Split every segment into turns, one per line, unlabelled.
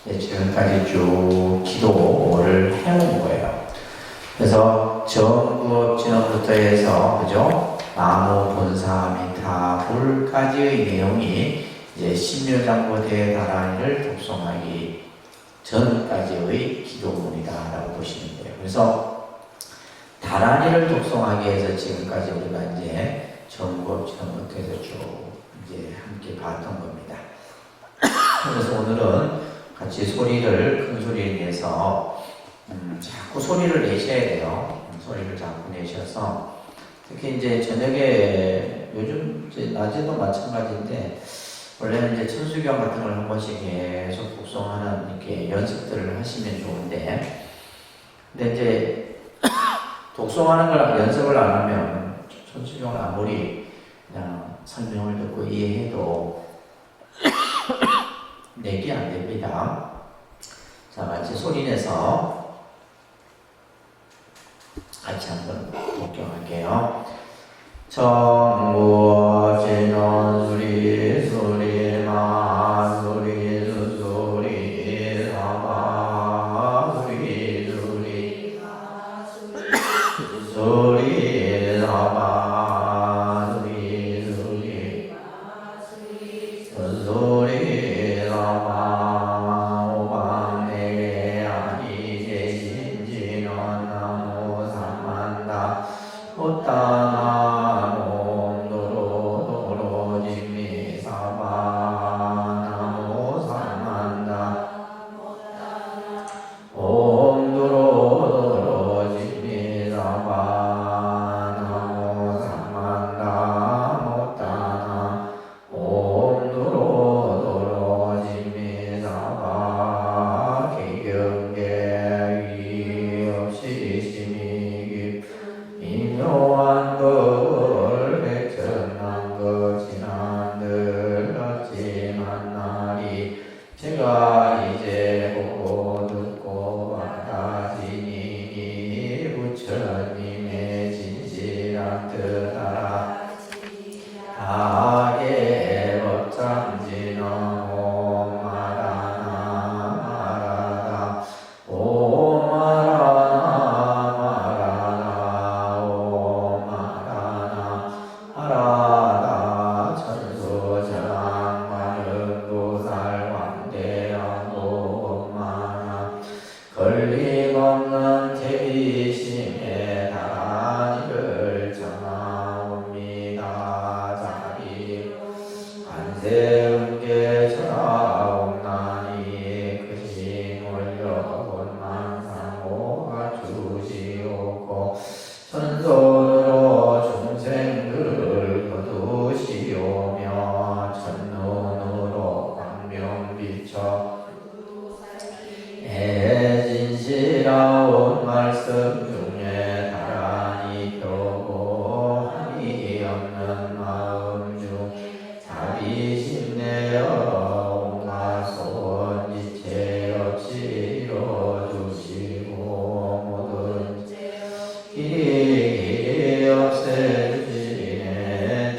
지금까지 쭉 기도를 해온 거예요. 그래서 정부 진원부터 해서 그죠? 나무 본사 미타 불까지의 내용이 이제 신묘장부 대다란이를 독송하기 전까지의 기도문이다라고 보시면 돼요. 그래서 다란이를 독송하기 위해서 지금까지 우리가 이제 정부 진원부터 해서 쭉 이제 함께 봤던 겁니다. 그래서 오늘은 같이 소리를 큰 소리를 내서 자꾸 소리를 내셔야 돼요. 소리를 자꾸 내셔서 특히 이제 저녁에 요즘 이제 낮에도 마찬가지인데 원래는 이제 천수경 같은 걸 한 번씩 계속 독송하는 이렇게 연습들을 하시면 좋은데 근데 이제 독송하는 걸 연습을 안 하면 천수경을 아무리 그냥 설명을 듣고 이해해도 내기 안 됩니다. 자, 같이 소리내서 같이 한번 독경할게요. 정무지는 수리 수리마 수리 수리 사마 수리 수리 수리 사마 수리 수리 수리 사마 오반내게 아니 계신지는 나무 삼만다 오따나 옴도로 도로지미 사바 나무 삼만다 옴도로 도로지미 사바 나무 삼만다 오따나 옴도로 도로지미 사바 개경계 위없이 심히 미묘한 법을 백천한 것 지난들 없지만 날이 제가 이제 보고 듣고 받아지니 부처님의 진실한 뜻 알아 다게 법참지는 오마라나 마라다 오마라나 오마라나 하라다 천수장 마른도살 왕대하고 엄마나 걸림없는 제비심에 다란이를 전하옵니다. 자비 안세음계 전하옵나니 크신 원력은 만상호가 주시옵고 천손으로 중생들을 거두시오며 첫눈으로 광명 비춰 진실하온 말씀 중에 다란히 펴고 한이 없는 마음 중 자비심 내어 온갖 소원 지체 없이 이뤄주시고 모든 길이 없애주시네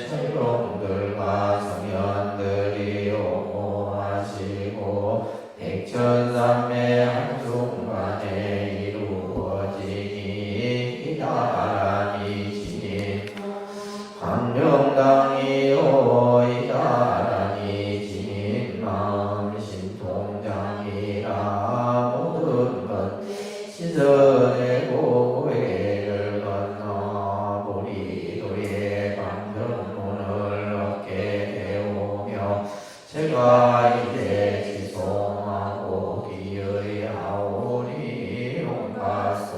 천룡들과 성현들이 오고 하시고 백천삼매 한순간에 이루어지니 이다란이 지닌 광명당이요 이다란이 지닌 마음 신통장이라 모든 것 씻어내고 고해를 건너 보리도의 방편문을 얻게 되오며 제가 이제 지송하고 기의하오니 온갖 선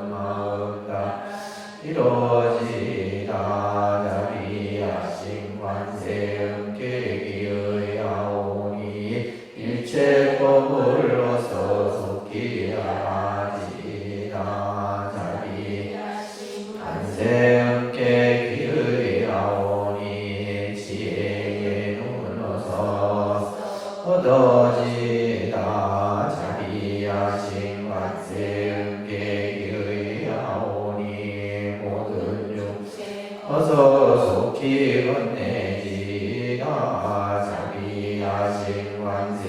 마음 다 이루어지다 자비하신 관세음계 기의하오니 일체법을 어서 속히 하지다 자비 관세음계 기의하오니 지혜의 눈 어서 얻어지다 자비하신 관세음계 기의하오니 모든 중 어서 속히 건네지다 자비하신 관세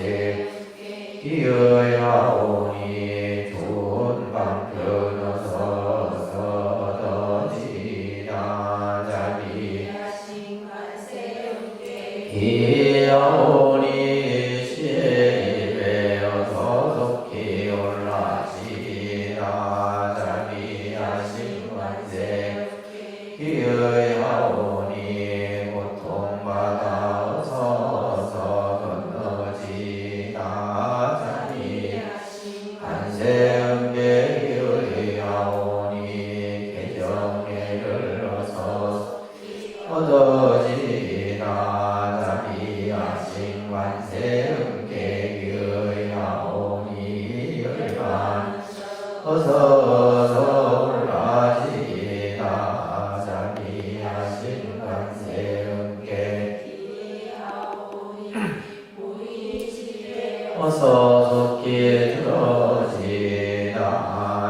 기어야오니 좋은 방편어서 서더지나 자비 기어오니 시베어서 속히 올라지나 자비 하신관세 기어야오니 고통받아서 건너지나 자비 한세음배기의하오니 개정례를 어서 얻어지나 자비 하신관세음계기의하오니 열반 어서 올라지나 자비 하신관세음계 어서 속히 들어지나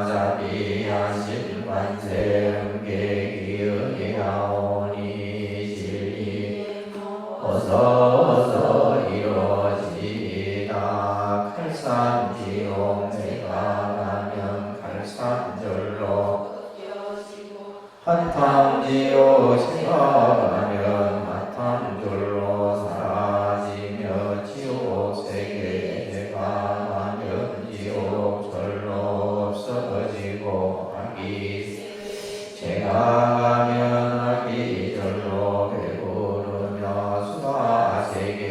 자비 하신관세음계기의하오니 진리 어서 이루어지나 칼산비용 내가 가면 칼산절로 한탕지요 생각하면 마탕절로 사라지며 지옥세계 내가 가면 지옥절로 없어지고 악이 제가 가면 악이절로 배부르며 수가세계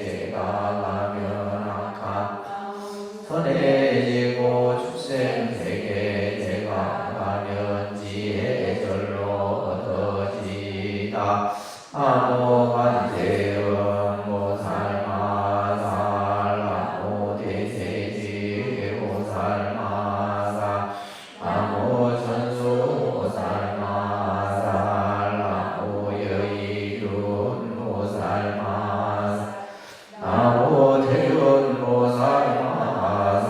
제가 가면 악한 선해지고 출생세계 제가 가면 지혜절로 얻어지다 아무간대은 모살마다 아무대세지 모살마다 아무천수 모살마다 아무여의륜 모살마다 아무대륜 모살마다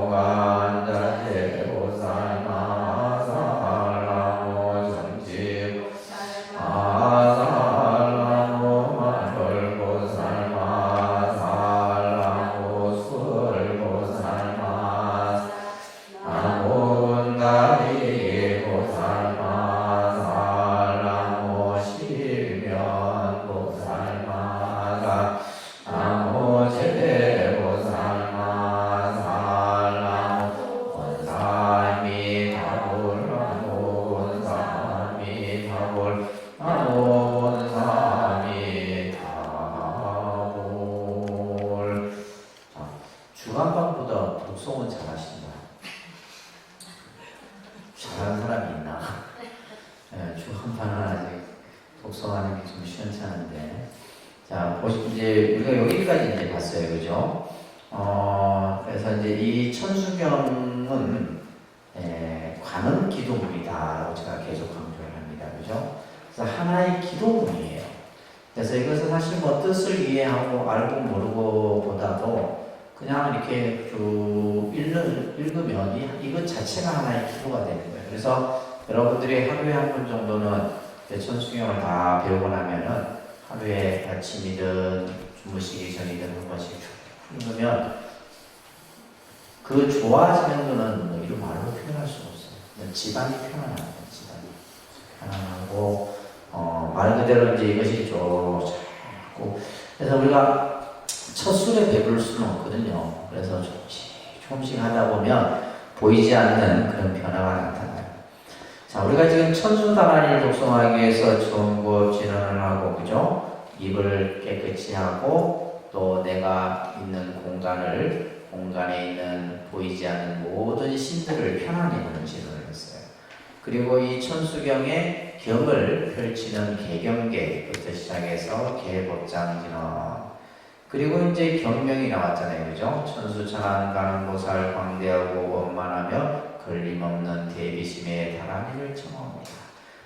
아무간자재 모살마다 아무정집 아살라모 만벌고살마 살라모 수월고살마 아몬다리고살마 살라모 실면고살마 아모제대고살마 살라모 원사미 다불 아모원사미 다불 아모원사미 다불. 주간반보다 독송은 잘하신다. 잘하는 사람이 있나? 네, 주간반은 아직 독송하는 게 좀 시원찮은데. 자, 이제 우리가 여기까지 이제 봤어요, 그죠? 그래서 이제 이 천수경은 관음 기도문이다라고 제가 계속 강조를 합니다, 그죠? 그래서 하나의 기도문이에요. 그래서 이것은 사실 뭐 뜻을 이해하고 알고 모르고 보다도 그냥 이렇게 쭉 읽으면 이것 자체가 하나의 기도가 되는 거예요. 그래서 여러분들이 하루에 한 번 정도는 천수경을 다 배우고 나면은 하루에 아침이든 주무시기 전이든 한 번씩 읽으면 그 좋아지는 거는 뭐 이런 말로 표현할 수가 없어요. 지방이 편안합니다. 지방이 편안하고 말 그대로 이제 이것이 좀 자꾸 그래서 우리가 첫 술에 배부를 수는 없거든요. 그래서 조금씩 하다 보면 보이지 않는 그런 변화가 나타나요. 자, 우리가 지금 천수다란이를 독송하기 위해서 정법 진언을 하고, 그죠? 입을 깨끗이 하고, 또 내가 있는 공간에 있는 보이지 않는 모든 신들을 편안히 하는 진언을 했어요. 그리고 이 천수경의 경을 펼치는 개경계부터 시작해서 개법장 진언. 그리고 이제 경명이 나왔잖아요. 그죠? 천수천안 가는보살 광대하고 원만하며 걸림없는 대비심의 다란이를 청합니다.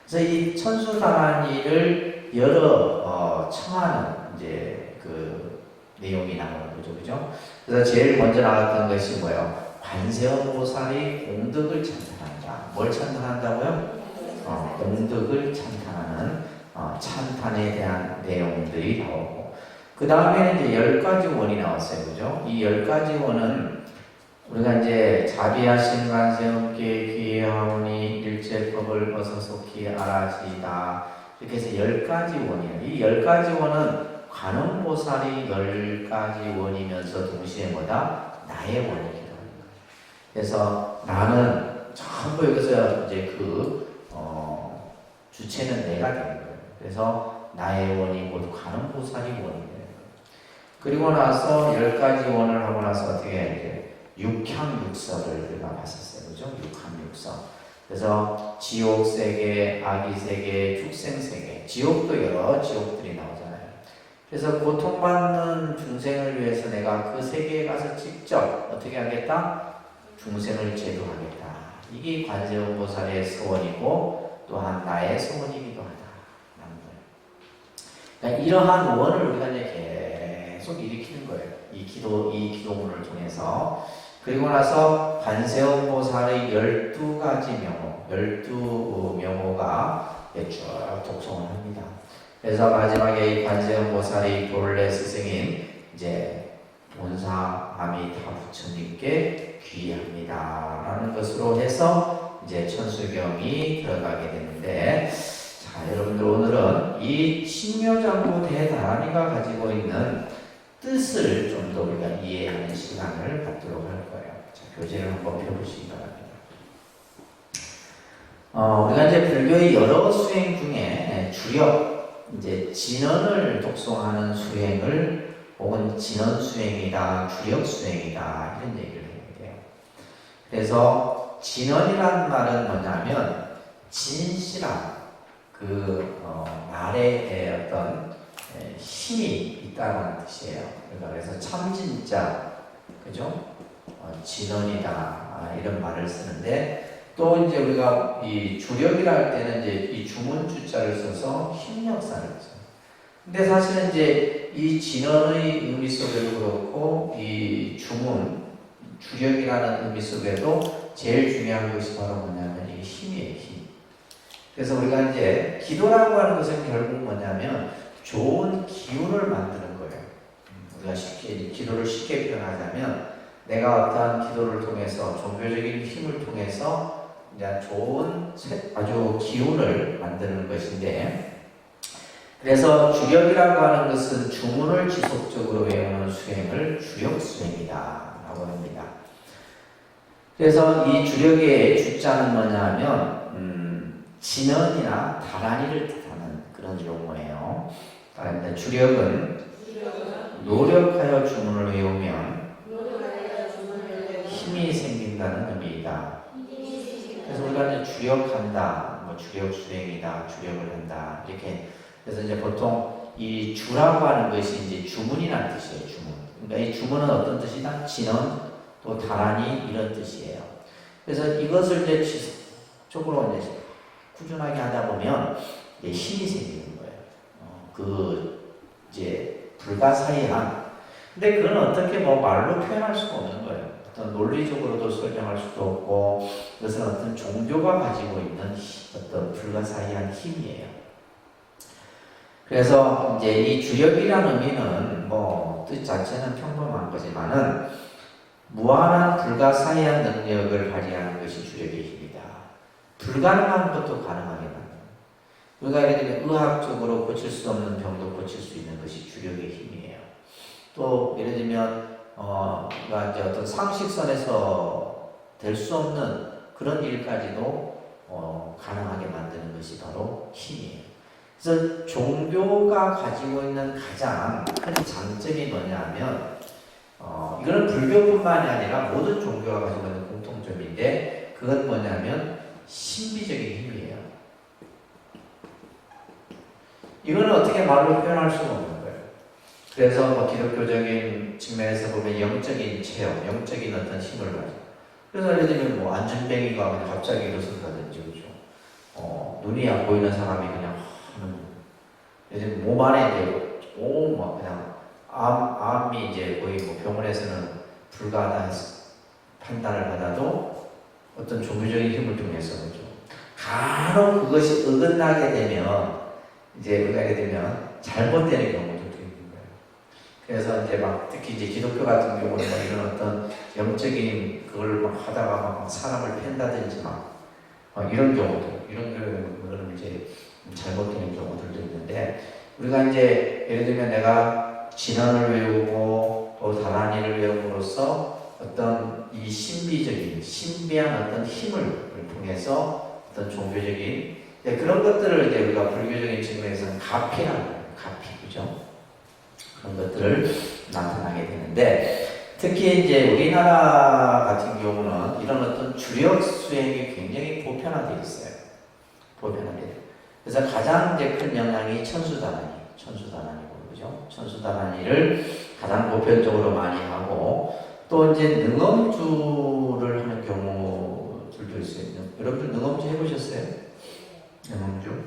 그래서 이 천수다란이를 여러 청하는 이제 그 내용이 나오는 거죠. 그죠? 그래서 제일 먼저 나왔던 것이 뭐예요? 관세음보살이 공덕을 찬탄한다. 뭘 찬탄한다고요? 공덕을 찬탄하는 찬탄에 대한 내용들이 나오고 그 다음에는 이제 10가지 원이 나왔어요. 그죠? 이 10가지 원은 우리가 이제 자비하신 관세음께 귀하오니 일제법을 어서속히 알아지이다. 이렇게 해서 10가지 원이에요. 이 10가지 원은 관음보살이 10가지 원이면서 동시에 뭐다? 나의 원이기도 합니다. 그래서 나는 전부 여기서 이제 주체는 내가 되는 거예요. 그래서 나의 원이 모두 관음보살이 원이 되는 거예요. 그리고 나서 10가지 원을 하고 나서 어떻게 이제 육향육서를 우리가 봤었어요. 그죠? 육향육서. 그래서 지옥세계, 아기세계, 축생세계. 지옥도 여러 지옥들이 나오잖아요. 그래서 고통받는 중생을 위해서 내가 그 세계에 가서 직접 어떻게 하겠다? 중생을 제도하겠다. 이게 관세음보살의 소원이고 또한 나의 소원이기도 하다라는 거예요. 그러니까 이러한 원을 우리가 이제 계속 일으키는 거예요. 이 기도문을 통해서. 그리고 나서 관세음보살의 12가지 명호, 12명호가 쭉 독송을 합니다. 그래서 마지막에 이 관세음보살이 본래 스승인 이제 본사 아미타 부처님께 귀합니다 라는 것으로 해서 이제 천수경이 들어가게 되는데, 자, 여러분들 오늘은 이 신묘장구 대단히가 가지고 있는 뜻을 좀 더 우리가 이해하는 시간을 갖도록 할 거예요. 자, 교재를 한번 펴보시기 바랍니다. 우리가 이제 불교의 여러 수행 중에 주력 이제 진언을 독송하는 수행을 혹은 진언 수행이다, 주력 수행이다 이런 얘기를 해야 돼요. 그래서 진언이란 말은 뭐냐면 진실한 말에 어떤 힘이 있다는 뜻이에요. 그러니까 그래서 참진짜, 그죠? 진언이다 이런 말을 쓰는데, 또 이제 우리가 이 주력이라 할 때는 이제 이 주문주자를 써서 힘력사를 써요. 근데 사실은 이제 이 진언의 의미 속에도 그렇고 이 주력이라는 의미 속에도 제일 중요한 것이 바로 뭐냐면 이 힘이에요, 힘. 그래서 우리가 이제 기도라고 하는 것은 결국 뭐냐면 좋은 기운을 만드는 거예요. 우리가 기도를 쉽게 표현하자면 내가 어떠한 기도를 통해서 종교적인 힘을 통해서 이제 좋은 아주 기운을 만드는 것인데, 그래서 주력이라고 하는 것은 주문을 지속적으로 외우는 수행을 주력 수행이다 라고 합니다. 그래서 이 주력의 주자는 뭐냐 하면 진언이나 다란이를 뜻하는 그런 용어예요. 그런데 주력은 노력하여 주문을 외우면 힘이 생긴다는 의미이다. 그래서 우리가 이제 주력한다, 뭐 주력 수행이다, 주력을 한다 이렇게. 그래서 이제 보통 이 주라고 하는 것이 이제 주문이라는 뜻이에요. 주문. 그러니까 이 주문은 어떤 뜻이다? 진언, 또 다란이 이런 뜻이에요. 그래서 이것을 이제 지속적으로 이제 꾸준하게 하다 보면 힘이 생기는 거예요. 이제 불가사의한. 근데 그건 어떻게 말로 표현할 수가 없는 거예요. 어떤 논리적으로도 설명할 수도 없고, 그것은 어떤 종교가 가지고 있는 어떤 불가사의한 힘이에요. 그래서 이제 이 주력이라는 의미는 뜻 자체는 평범한 거지만은 무한한 불가사의한 능력을 발휘하는 것이 주력의 힘이다. 불가능한 것도 가능하게 만드는. 우리가 예를 들면 의학적으로 고칠 수 없는 병도 고칠 수 있는 것이 주력의 힘이에요. 또 예를 들면 우리가 이제 어떤 상식선에서 될 수 없는 그런 일까지도 가능하게 만드는 것이 바로 힘이에요. 그래서 종교가 가지고 있는 가장 큰 장점이 뭐냐면 이거는 불교뿐만이 아니라 모든 종교가 가지고 있는 공통점인데, 그건 뭐냐면 신비적인 힘이에요. 이거는 어떻게 말로 표현할 수가 없는 거예요. 그래서 기독교적인 측면에서 보면 영적인 체험, 영적인 어떤 힘을 가지고. 그래서 예를 들면 안전뱅이가 그냥 갑자기 일어선다든지, 그죠? 눈이 안 보이는 사람이 그냥 예를 들면 몸 안에 이제 그냥 암이 이제 거의 병원에서는 불가하다는 판단을 받아도 어떤 종교적인 힘을 통해서, 그죠? 간혹 그것이 어긋나게 되면 이제 우리가 예를 들면 잘못되는 경우도 있는 거예요. 그래서 이제 막 특히 이제 기독교 같은 경우는 뭐 이런 어떤 영적인 그걸 막 하다가 막 사람을 팬다든지 막 이런 경우도 이런 경우는 이제 잘못되는 경우들도 있는데 우리가 이제 예를 들면 내가 진언을 외우고 또 다란이를 외움으로써 어떤 이 신비한 어떤 힘을 통해서 어떤 종교적인 그런 것들을 이제 우리가 불교적인 측면에서는 가피라는 거예요. 가피, 그죠? 그런 것들을 나타나게 되는데 특히 이제 우리나라 같은 경우는 이런 어떤 주력 수행이 굉장히 보편화되어 있어요. 보편화되어. 그래서 가장 이제 큰 영향이 천수다란이고, 그죠? 천수다란이를 가장 보편적으로 많이 하고 또 이제 능엄주를 하는 경우들도 있어요. 여러분들 능엄주 해보셨어요? 능엄주.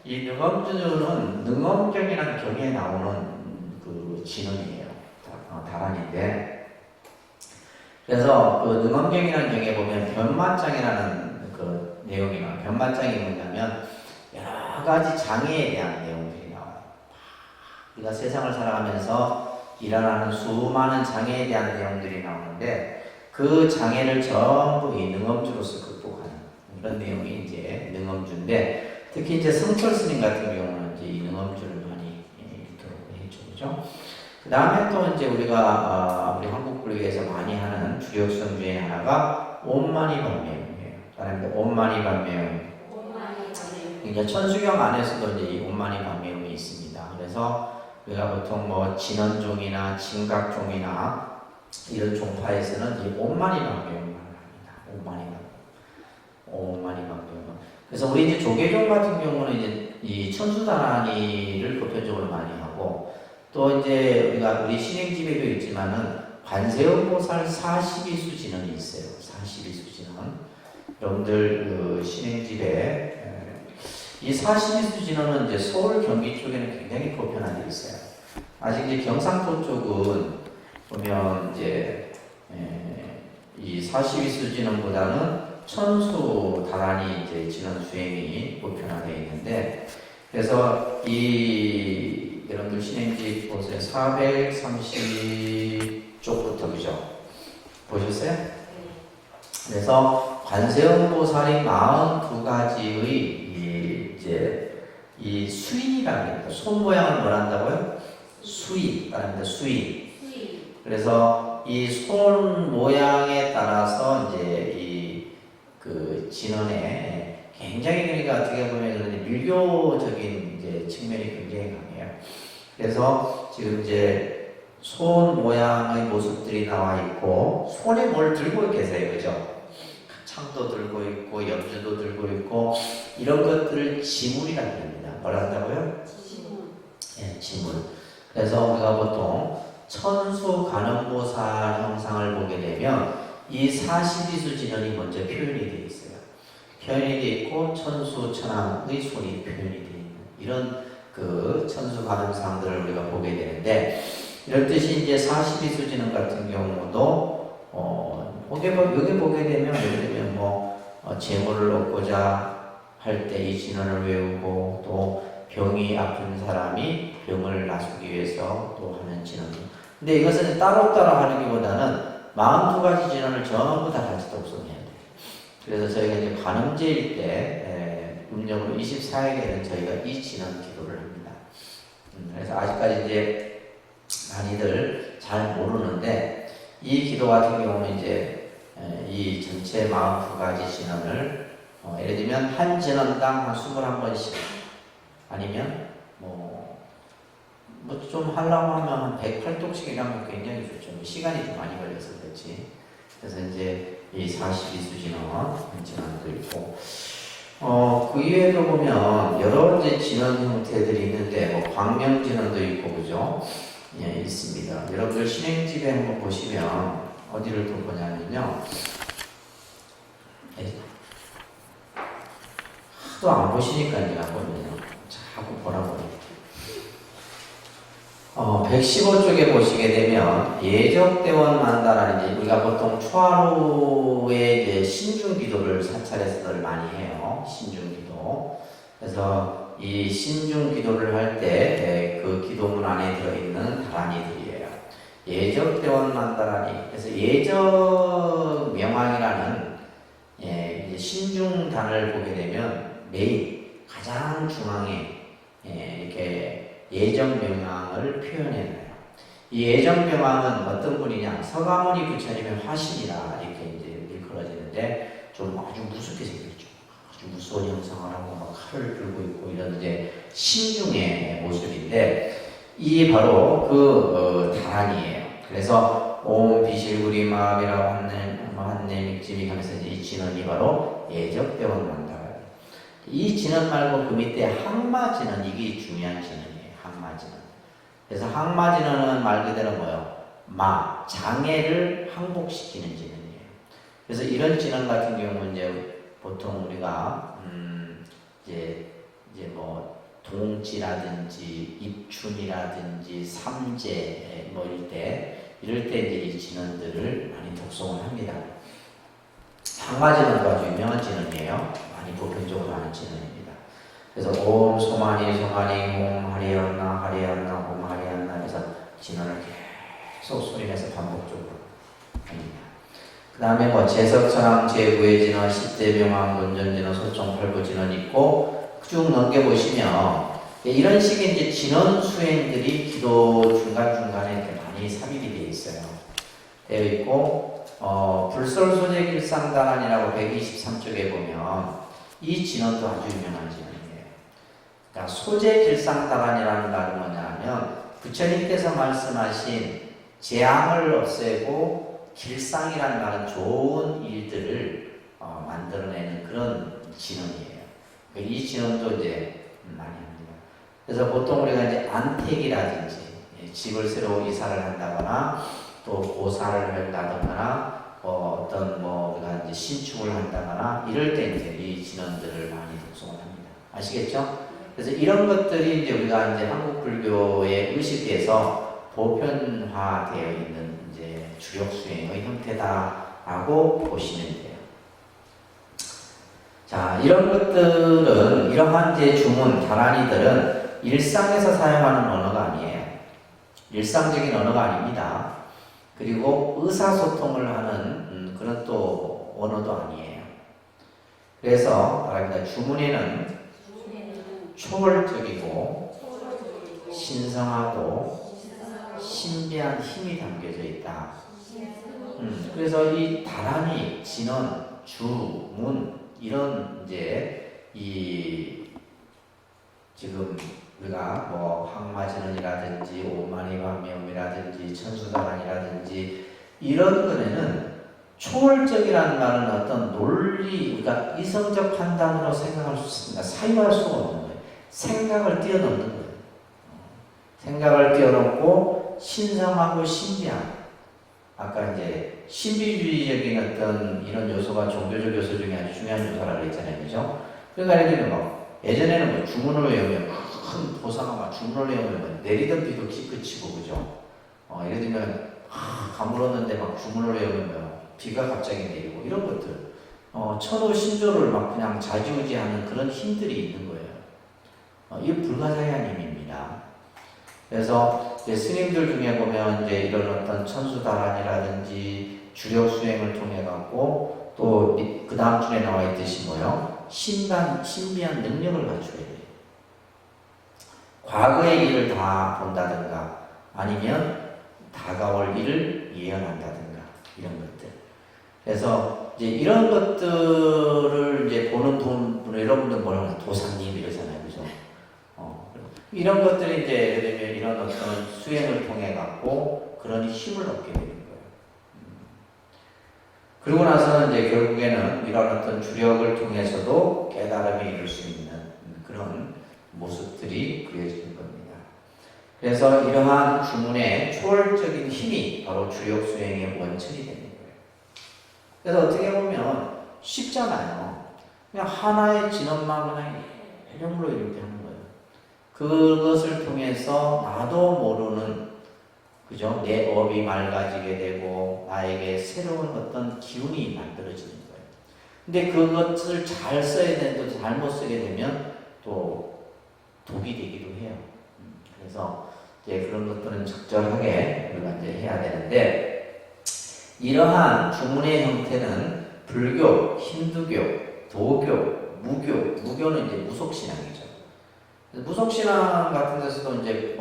이 능엄주는 능엄경이라는 경에 나오는 그 진언이에요. 다란인데. 그래서 그 능엄경이라는 경에 보면 변마장이라는 그 내용이 나와요. 변마장이 뭐냐면 여러 가지 장애에 대한 내용들이 나와요. 우리가 세상을 살아가면서 일어나는 수많은 장애에 대한 내용들이 나오는데 그 장애를 전부 이 능엄주로서 극복하는 이런 내용이 이제 능엄주인데 특히 이제 성철 스님 같은 경우는 이제 이 능엄주를 많이 해주죠, 그죠? 그 다음에 또 이제 우리가 우리 한국 불교에서 많이 하는 주력 수행 중에 하나가 옴마니반매용이에요. 다른데 옴마니반매용. 그러니까 천수경 안에서도 이제 이 옴마니반매용이 있습니다. 그래서 우리가 보통 뭐 진언종이나 진각종이나 이런 종파에서는 이 옴마니반매용을 합니다. 옴마니반매용. 그래서 우리 이제 조계종 같은 경우는 이제 이 천수다란이를 보편적으로 많이 하고 또 이제 우리 신행집에도 있지만은 관세음보살 42수 진언이 있어요. 42수 진언. 여러분들 그 신행집에 이 42수 진언은 이제 서울 경기 쪽에는 굉장히 보편화되어 있어요. 아직 이제 경상도 쪽은 보면 이제 이 42수 진언보다는 천수 다란이 이제 진언 수행이 보편화되어 있는데 그래서 이 여러분들 신행집 보세요. 430쪽부터 그죠? 보셨어요? 그래서 관세음보살이 42가지의 이 수인이라는 게 손 모양을 뭘 한다고요? 수인이라는 수인. 그래서 이 손 모양에 따라서 이제 이 그 진언에 굉장히 그러니까 어떻게 보면 밀교적인 이제 측면이 굉장히 강해요. 그래서 지금 이제 손 모양의 모습들이 나와 있고 손에 뭘 들고 계세요, 그죠? 창도 들고 있고 염주도 들고 있고 이런 것들을 지물이라고 합니다. 뭐라 한다고요? 지물. 예, 지물. 그래서 우리가 보통 천수 관음보살 형상을 보게 되면 이 42수 진언이 먼저 표현이 되어 있어요. 표현이 되어 있고 천수 천왕의 손이 표현이 되어 있는 이런 그 천수 관음상들을 우리가 보게 되는데 이렇듯이 이제 42수 진언 같은 경우도 여기 보게 되면 예를 들면 재물을 얻고자 할 때 이 진언을 외우고 또 병이 아픈 사람이 병을 나수기 위해서 또 하는 진언. 근데 이것은 따로따로 하는 것보다는 42가지 진언을 전부 다 같이 독송해야 돼요. 그래서 저희가 이제 관음제일 때 음력으로 24일에는 저희가 이 진언 기도를 합니다. 그래서 아직까지 이제 많이들 잘 모르는데 이 기도 같은 경우는 이제 이 전체 42가지 진언을 예를 들면 한 진언당 한 21번씩 아니면 좀 하려고 하면 한 108독씩 이라면 굉장히 좋죠. 시간이 좀 많이 걸려서 그렇지. 그래서 이제 이 42수 진언도 있고 그 이외에도 보면 여러 이제 진언 형태들이 있는데 광명 진언도 있고 그죠? 예, 있습니다. 여러분들 신행집에 한번 보시면 어디를 또 보냐면요. 하도 안 보시니까 제가 보면요. 자꾸 보라고. 115쪽에 보시게 되면 예적대원 만다라는 우리가 보통 초하루에 이제 신중기도를 사찰에서들 많이 해요. 신중기도. 그래서 이 신중기도를 할 때 그 기도문 안에 들어있는 다란이들이에요. 예적대원 만다라니. 그래서 예적 명왕이라는 이제 신중단을 보게 되면 메인 가장 중앙에 이렇게 예적 명왕을 표현해요. 이 예적 명왕은 어떤 분이냐? 서가모니 부처님의 화신이라 이렇게 이제 일컬어지는데 좀 아주 무섭게 생겼죠. 아주 무서운 형상을 하고 막 칼을 들고 있고 이런 이제 신중의 모습인데 이 바로 그 다란이에요. 그래서 옴 비실구리마비라고 한네 mik지미 하면서 이 진언이 바로 예적대원 만다라. 이 진언 말고 그 밑에 항마진언, 이게 중요한 진언이에요. 항마진언. 그래서 항마진언은 말 그대로 뭐요? 장애를 항복시키는 진언이에요. 그래서 이런 진언 같은 경우는 이제 보통 우리가 이제 뭐 동지라든지 입춘이라든지 삼재 뭐 이럴 때 이제 이 진언들을 많이 독송을 합니다. 항마진언도 아주 유명한 진언이에요. 많이 보편적으로 하는 진언입니다. 그래서 옴 소마니 홈 하리언나 홈 하리언나 그래서 진언을 계속 소리내서 반복적으로 합니다. 그 다음에 뭐 제석천왕 제구의 진언, 10대 명왕 논전 진언, 소총 팔부 진언 있고 쭉 넘겨보시면 이런 식의 이제 진언 수행들이 기도 중간중간에 이렇게 많이 삽입이 되어 있어요. 되어 있고, 불설소재 길상단안이라고 123쪽에 보면 이 진언도 아주 유명한 진언이에요. 그러니까 소재 길상단안이라는 말은 뭐냐면 부처님께서 말씀하신 재앙을 없애고 길상이라는 말은 좋은 일들을 만들어내는 그런 진언이에요. 이 진언도 이제 많이 합니다. 그래서 보통 우리가 이제 안택이라든지 집을 새로 이사를 한다거나 또 고사를 한다거나 어떤 뭐 우리가 이제 신축을 한다거나 이럴 때 이제 이 진언들을 많이 독송을 합니다. 아시겠죠? 그래서 이런 것들이 이제 우리가 이제 한국 불교의 의식에서 보편화되어 있는 이제 주력 수행의 형태다라고 보시면 돼요. 자, 이런 것들은, 이러한 이제 주문, 다란이들은 일상에서 사용하는 언어가 아니에요. 일상적인 언어가 아닙니다. 그리고 의사소통을 하는 그런 또 언어도 아니에요. 그래서 말합니다. 주문에는 초월적이고 신성하고 신비한 힘이 담겨져 있다. 그래서 이 다란이, 진언, 주문 이런 이제 지금 우리가 뭐 항마진언이라든지 오마니반명이라든지 천수다란이라든지 이런 거에는 초월적이라는 말은 어떤 논리, 우리가 이성적 판단으로 생각할 수 있습니다. 사유할 수가 없는 거예요. 생각을 뛰어넘는 거예요. 생각을 뛰어넘고 신성하고 신비한. 아까 이제 신비주의적인 어떤 이런 요소가 종교적 요소 중에 아주 중요한 요소라고 했잖아요. 그죠? 그러니까 예를 들면 뭐 예전에는 뭐 주문을 외우면 큰 도사가 막 주문을 외우면 내리던 비도 그치고 그죠? 예를 들면 가물었는데 막 주문을 외우면 비가 갑자기 내리고 이런 것들 천호 신조를 막 그냥 좌지우지하는 그런 힘들이 있는 거예요. 이게 불가사의한 힘입니다. 그래서 이제 스님들 중에 보면 이제 이런 어떤 천수다란이라든지 주력 수행을 통해 갖고 또 그 다음 줄에 나와 있듯이 뭐요? 신비한 능력을 갖추어야 돼요. 과거의 일을 다 본다든가 아니면 다가올 일을 예언한다든가 이런 것들. 그래서 이제 이런 것들을 이제 보는 분, 여러분들 뭐라고 하나 도사님 이러잖아요. 그죠? 이런 것들이 이제 예를 들면 이런 어떤 수행을 통해 갖고 그런 힘을 얻게 되는 거예요. 그리고 나서는 이제 결국에는 이런 어떤 주력을 통해서도 깨달음에 이룰 수 있는 그런 모습들이 그려지는 겁니다. 그래서 이러한 주문의 초월적인 힘이 바로 주력 수행의 원천이 되는 거예요. 그래서 어떻게 보면 쉽잖아요. 그냥 하나의 진언만 그냥 해령으로 이렇게 하는 거예요. 그것을 통해서 나도 모르는 그죠? 내 업이 맑아지게 되고 나에게 새로운 어떤 기운이 만들어지는 거예요. 근데 그것을 잘 써야 되는데 잘못 쓰게 되면 또 독이 되기도 해요. 그래서 그런 것들은 적절하게 우리가 이제 해야 되는데, 이러한 주문의 형태는 불교, 힌두교, 도교, 무교는 이제 무속신앙이죠. 무속신앙 같은 데서도 이제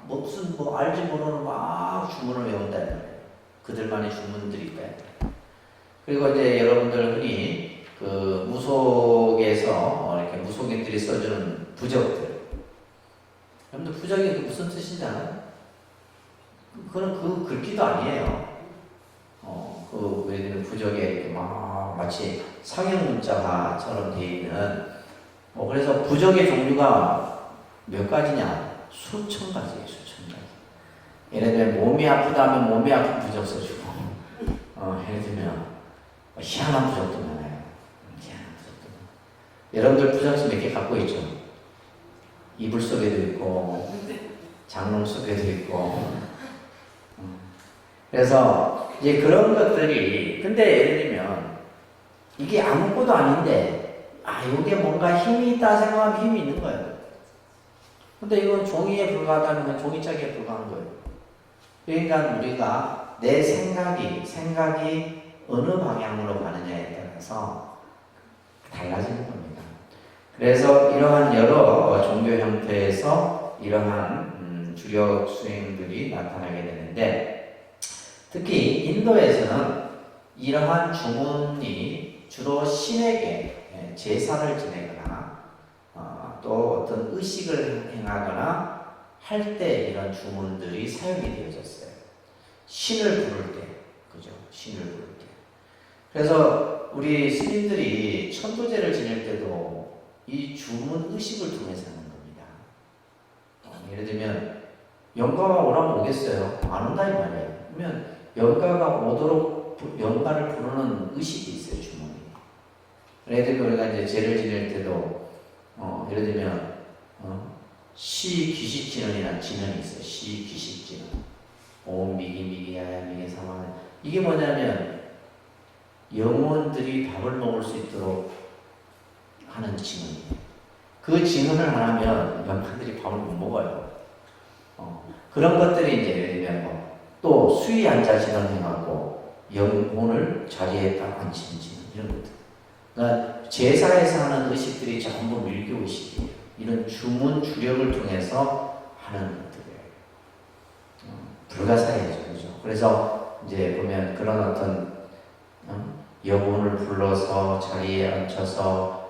무슨 알지 모르는 막 주문을 외운다. 그들만의 주문들이 있다. 그리고 이제 여러분들 흔히 그 무속에서 이렇게 무속인들이 써주는 부적들. 여러분들 부적이 무슨 뜻인지 알아요? 그거는 그 글귀도 아니에요. 예를 들면 부적에 이렇게 마치 상형 문자처럼 되어 있는, 그래서 부적의 종류가 몇 가지냐? 수천 가지예요, 수천 가지. 예를 들면 몸이 아프다 하면 몸이 아픈 부적 써주고, 예를 들면 희한한 부적도 많아요. 희한한 부적도 많아요. 여러분들 부적지 몇 개 갖고 있죠? 이불 속에도 있고, 장롱 속에도 있고. 그래서 이제 그런 것들이, 근데 예를 들면 이게 아무것도 아닌데, 이게 뭔가 힘이 있다 생각하면 힘이 있는 거예요. 근데 이건 종이에 불과하다는 건 종이짝에 불과한 거예요. 그러니까 우리가 내 생각이 어느 방향으로 가느냐에 따라서 달라지는 겁니다. 그래서 이러한 여러 종교 형태에서 이러한 주력 수행들이 나타나게 되는데, 특히 인도에서는 이러한 주문이 주로 신에게 제사를 지내거나 또 어떤 의식을 행하거나 할 때 이런 주문들이 사용이 되어졌어요. 신을 부를 때, 그죠? 신을 부를 때. 그래서 우리 스님들이 천도제를 지낼 때도 이 주문 의식을 통해서 하는 겁니다. 예를 들면 영가가 오라면 오겠어요? 안 온다 이 말이에요. 그러면 영가가 오도록 영가를 부르는 의식이 있어요, 주문이. 예를 들면 우리가 이제 제를 지낼 때도 예를 들면 시귀식진언이라는 진언이 있어요. 시귀식진언. 옴 미기미기야야 미기사마. 이게 뭐냐면 영혼들이 밥을 먹을 수 있도록 하는 진언이에요. 그 진언을 안 하면 영혼들이 밥을 못 먹어요. 그런 것들이 이제 예를 들면 또 수위 앉아 진언행하고 영혼을 자리에 딱 앉히는 진언, 이런 것들. 그러니까 제사에서 하는 의식들이 전부 밀교 의식이에요. 이런 주문 주력을 통해서 하는 것들이에요. 불가사의죠, 그죠? 그래서 이제 보면 그런 어떤 영혼을 불러서 자리에 앉혀서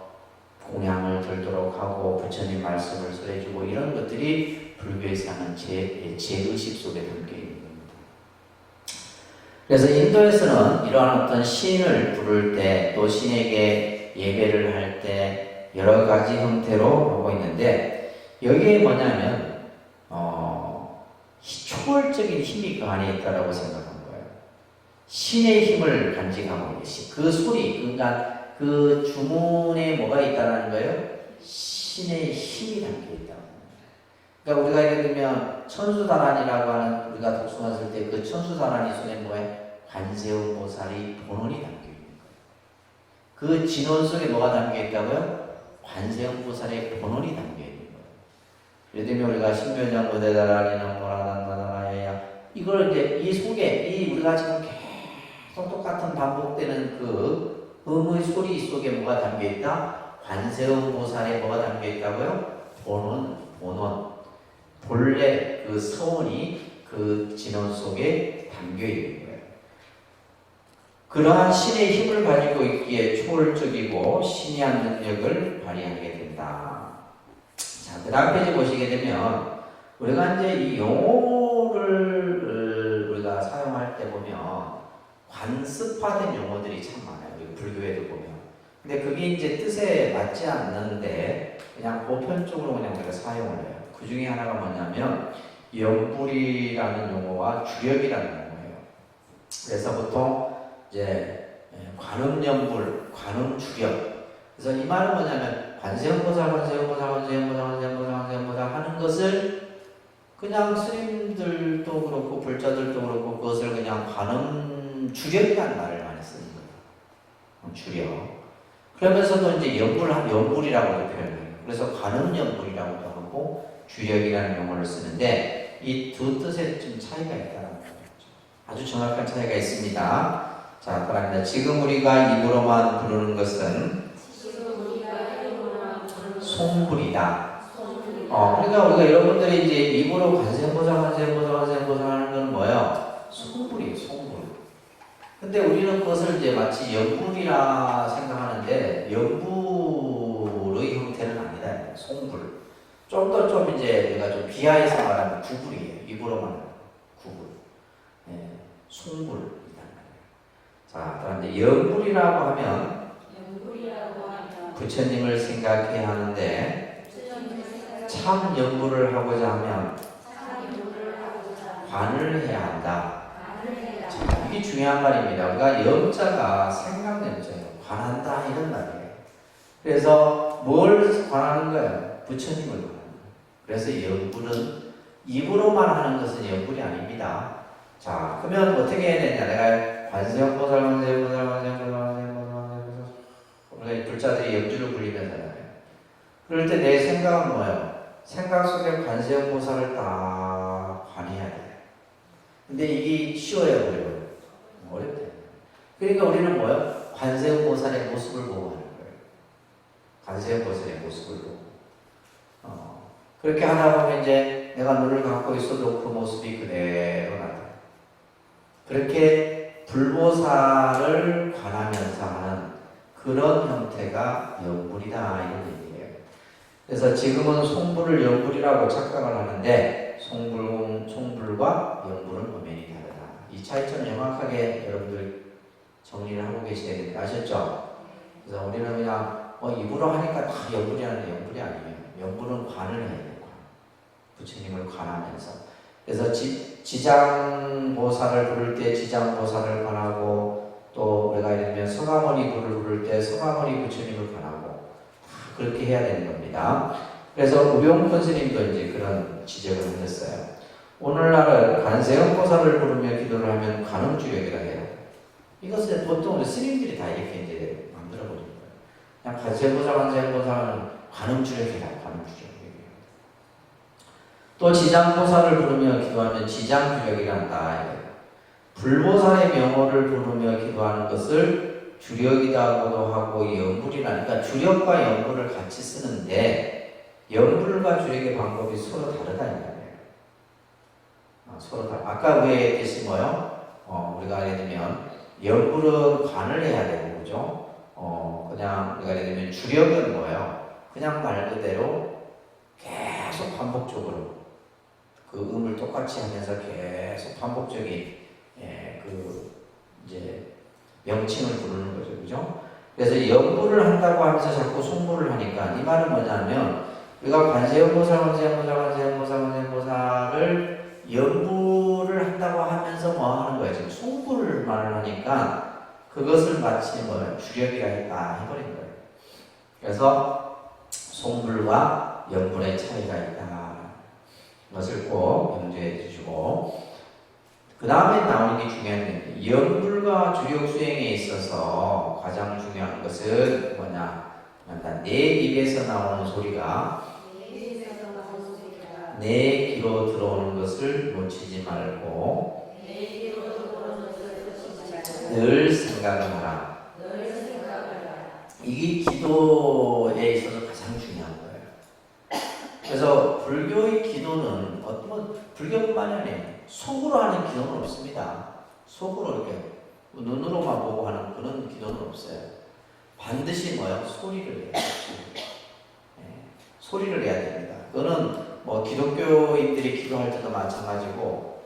공양을 들도록 하고 부처님 말씀을 설해주고 이런 것들이 불교에서 하는 제의식 속에 담겨 있는 겁니다. 그래서 인도에서는 이러한 어떤 신을 부를 때 또 신에게 예배를 할 때 여러 가지 형태로 하고 있는데, 여기에 뭐냐면 초월적인 힘이 그 안에 있다라고 생각한 거예요. 신의 힘을 간직하고 계시. 그 소리, 그러니까 그 주문에 뭐가 있다라는 거예요? 신의 힘이 담겨 있다. 그러니까 우리가 예를 들면 천수다란이라고 하는, 우리가 독송했을 때 그 천수다란이 속에 뭐예요? 관세음보살이 본원이 담겨 있는 거예요. 그 진원 속에 뭐가 담겨 있다고요? 관세음보살의 본원이 담겨 있는 거예요. 예를 들면 우리가 신묘장무대다란이나 뭐라단다다라야, 이걸 이제 이 속에 우리가 지금 계속 똑같은 반복되는 그 음의 소리 속에 뭐가 담겨 있다? 관세음보살에 뭐가 담겨 있다고요? 본원. 본래 그 서원이 그 진원 속에 담겨 있는 거예요. 그러한 신의 힘을 가지고 있기에 초월적이고 신이한 능력을 발휘하게 된다. 자, 그 다음 페이지 보시게 되면 우리가 이제 이 용어를 우리가 사용할 때 보면 관습화된 용어들이 참 많아요. 우리 불교에도 보면. 근데 그게 이제 뜻에 맞지 않는데 그냥 보편적으로 그냥 우리가 사용을 해요. 그 중에 하나가 뭐냐면 연불이라는 용어와 주력이라는 용어예요. 그래서 보통 이제 관음연불, 관음주력. 그래서 이 말은 뭐냐면 관세음보살 하는 것을 그냥 스님들도 그렇고 불자들도 그렇고 그것을 그냥 관음주력이라는 말을 많이 쓰는 거예요. 주력. 그러면서도 이제 연불이라고 표현해요. 그래서 관음연불이라고도 하고 주력이라는 용어를 쓰는데, 이 두 뜻에 좀 차이가 있다는 거죠. 아주 정확한 차이가 있습니다. 자, 그럽니다. 지금 우리가 입으로만 부르는 것은 송불이다. 그러니까 우리가 여러분들이 이제 입으로 관세음보살 하는 건 뭐예요? 송불이에요, 송불. 근데 우리는 그것을 이제 마치 연불이라 생각하는데 연불의 형태는 아니다. 송불. 좀 더 좀 이제 우리가 좀 비하해서 말하면 구불이에요. 입으로만 하는 구불. 예, 송불이란 말이에요. 자, 그다음 이제 연불이라고 하면 부처님을 생각해야 하는데 참 연불을 하고자 하면 관을 해야 한다. 자, 이게 중요한 말입니다. 우리가 염자가 생각냄자예요. 관한다 이런 말이에요. 그래서 뭘 관하는 거예요? 부처님을 관하는 거예요. 그래서 연불은 입으로만 하는 것은 연불이 아닙니다. 자, 그러면 어떻게 해야 되냐? 내가 관세음보살 우리가 불자들이 염주를 불리면서 그럴 때 내 생각은 뭐예요? 생각 속에 관세음보살을 다 관해야 돼. 근데 이게 쉬워요, 어려워요? 어렵대. 그러니까 우리는 뭐예요? 관세음보살의 모습을 보고 하는 거예요. 관세음보살의 모습을 보고. 그렇게 하다 보면 이제 내가 눈을 감고 있어도 그 모습이 그대로 나타나요. 그렇게 불보살을 관하면서 하는 그런 형태가 연불이다 이런 얘기예요. 그래서 지금은 송불을 연불이라고 착각을 하는데 송불과 연불은 엄연히 다르다. 이 차이점 정확하게 여러분들 정리를 하고 계셔야 됩니다. 아셨죠? 그래서 우리는 그냥 입으로 하니까 다 연불이 하는데 연불이 아니에요. 연불은 관을 해야 돼요. 부처님을 관하면서. 그래서 지장보살을 부를 때 지장보살을 관하고 또 우리가 예를 들면 성화머니 부를 때 성화머니 부처님을 관하고 그렇게 해야 되는 겁니다. 그래서 우병권 스님도 이제 그런 지적을 하셨어요. 오늘날은 관세음보살을 부르며 기도를 하면 관음주역이라 해요. 이것은 보통 우리 스님들이 다 이렇게 이제 만들어버린 거예요. 그냥 관세음보살은 관음주역이라 관음주역. 또 지장보살을 부르며 기도하면 지장주역이란다. 불보살의 명호를 부르며 기도하는 것을 주력이라고도 하고 연불이라니까 그러니까 주력과 연불을 같이 쓰는데 연불과 주력의 방법이 서로 다르다 이 말이에요. 서로 다르다. 아까 왜 뜻이 뭐요? 우리가 예를 들면 연불은 관을 해야 되고 그죠? 그냥 우리가 예를 들면 주력은 뭐예요? 그냥 말 그대로 계속 반복적으로 그 음을 똑같이 하면서 계속 반복적인 이제 명칭을 부르는 거죠, 그죠? 그래서 연불을 한다고 하면서 자꾸 송불을 하니까 이 말은 뭐냐면 우리가 관세음보살을 연불을 한다고 하면서 뭐 하는 거예요? 지금 송불을 말을 하니까 그것을 마치 뭐 주력이라 했다 해버린 거예요. 그래서 송불과 연불의 차이가 있다. 것을 꼭 염두해 주시고 그 다음에 나오는 게 중요한 게 연불과 주력 수행에 있어서 가장 중요한 것은 뭐냐? 내 입에서 나오는 소리가 내 귀로 들어오는 것을 놓치지 말고 늘 생각을 하라. 이게 기도에 있어서 가장 중요한 거예요. 그래서 불교의 기도는 불교뿐만이 아니에요. 속으로 하는 기도는 없습니다. 속으로 이렇게 눈으로만 보고 하는 그런 기도는 없어요. 반드시 뭐요? 소리를 해야 돼요. 소리를 해야 됩니다. 그거는 뭐 기독교인들이 기도할 때도 마찬가지고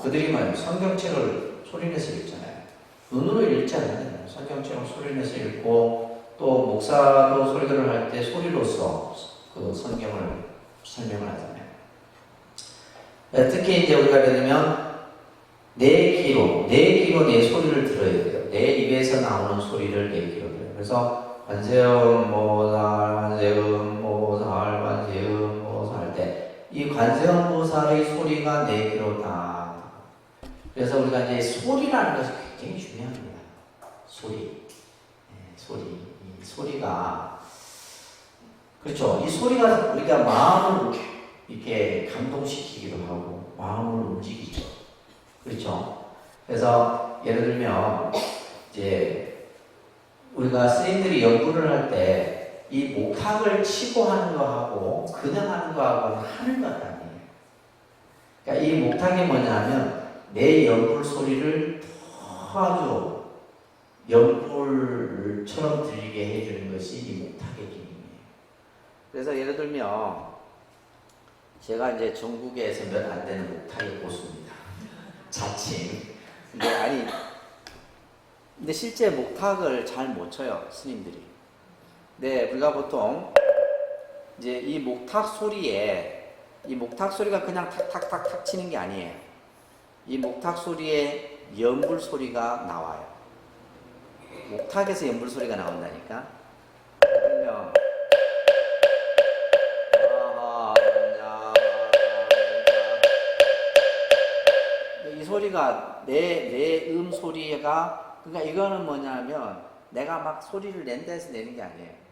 그들이 뭐요? 성경책을 소리내서 읽잖아요. 눈으로 읽지 않아요. 성경책을 소리내서 읽고 또 목사도 설교를 할 때 소리로서 그 성경을 설명을 하잖아요. 특히 이제 우리가 예를 들면 내 귀로 내 소리를 들어야 돼요. 내 입에서 나오는 소리를 내 귀로 들어요. 그래서 관세음보살 할 때 이 관세음보살의 소리가 내 귀로 다. 그래서 우리가 이제 소리라는 것이 굉장히 중요합니다. 소리. 이 소리가 그렇죠. 이 소리가 우리가 마음을 이렇게 감동시키기도 하고 마음을 움직이죠. 그렇죠? 그래서 예를 들면 이제 우리가 스님들이 연구를 할 때 이 목탁을 치고 하는 거하고 그냥 하는 거하고는 하는 것 아니에요. 그러니까 이 목탁이 뭐냐면 내 연불 소리를 더 아주 연불처럼 들리게 해주는 것이 이 목탁의 기능이에요. 그래서 예를 들면 제가 이제 전국에서 몇 안 되는 목탁의 고수입니다. 자칭. 근데 실제 목탁을 잘 못 쳐요, 스님들이. 네, 우리가 보통 이제 이 목탁 소리가 그냥 탁탁탁탁 치는 게 아니에요. 이 목탁 소리에 연불 소리가 나와요. 목탁에서 연불 소리가 나온다니까. 그러면 이 소리가 내 소리가, 그러니까 이거는 뭐냐면 내가 막 소리를 낸다 해서 내는 게 아니에요.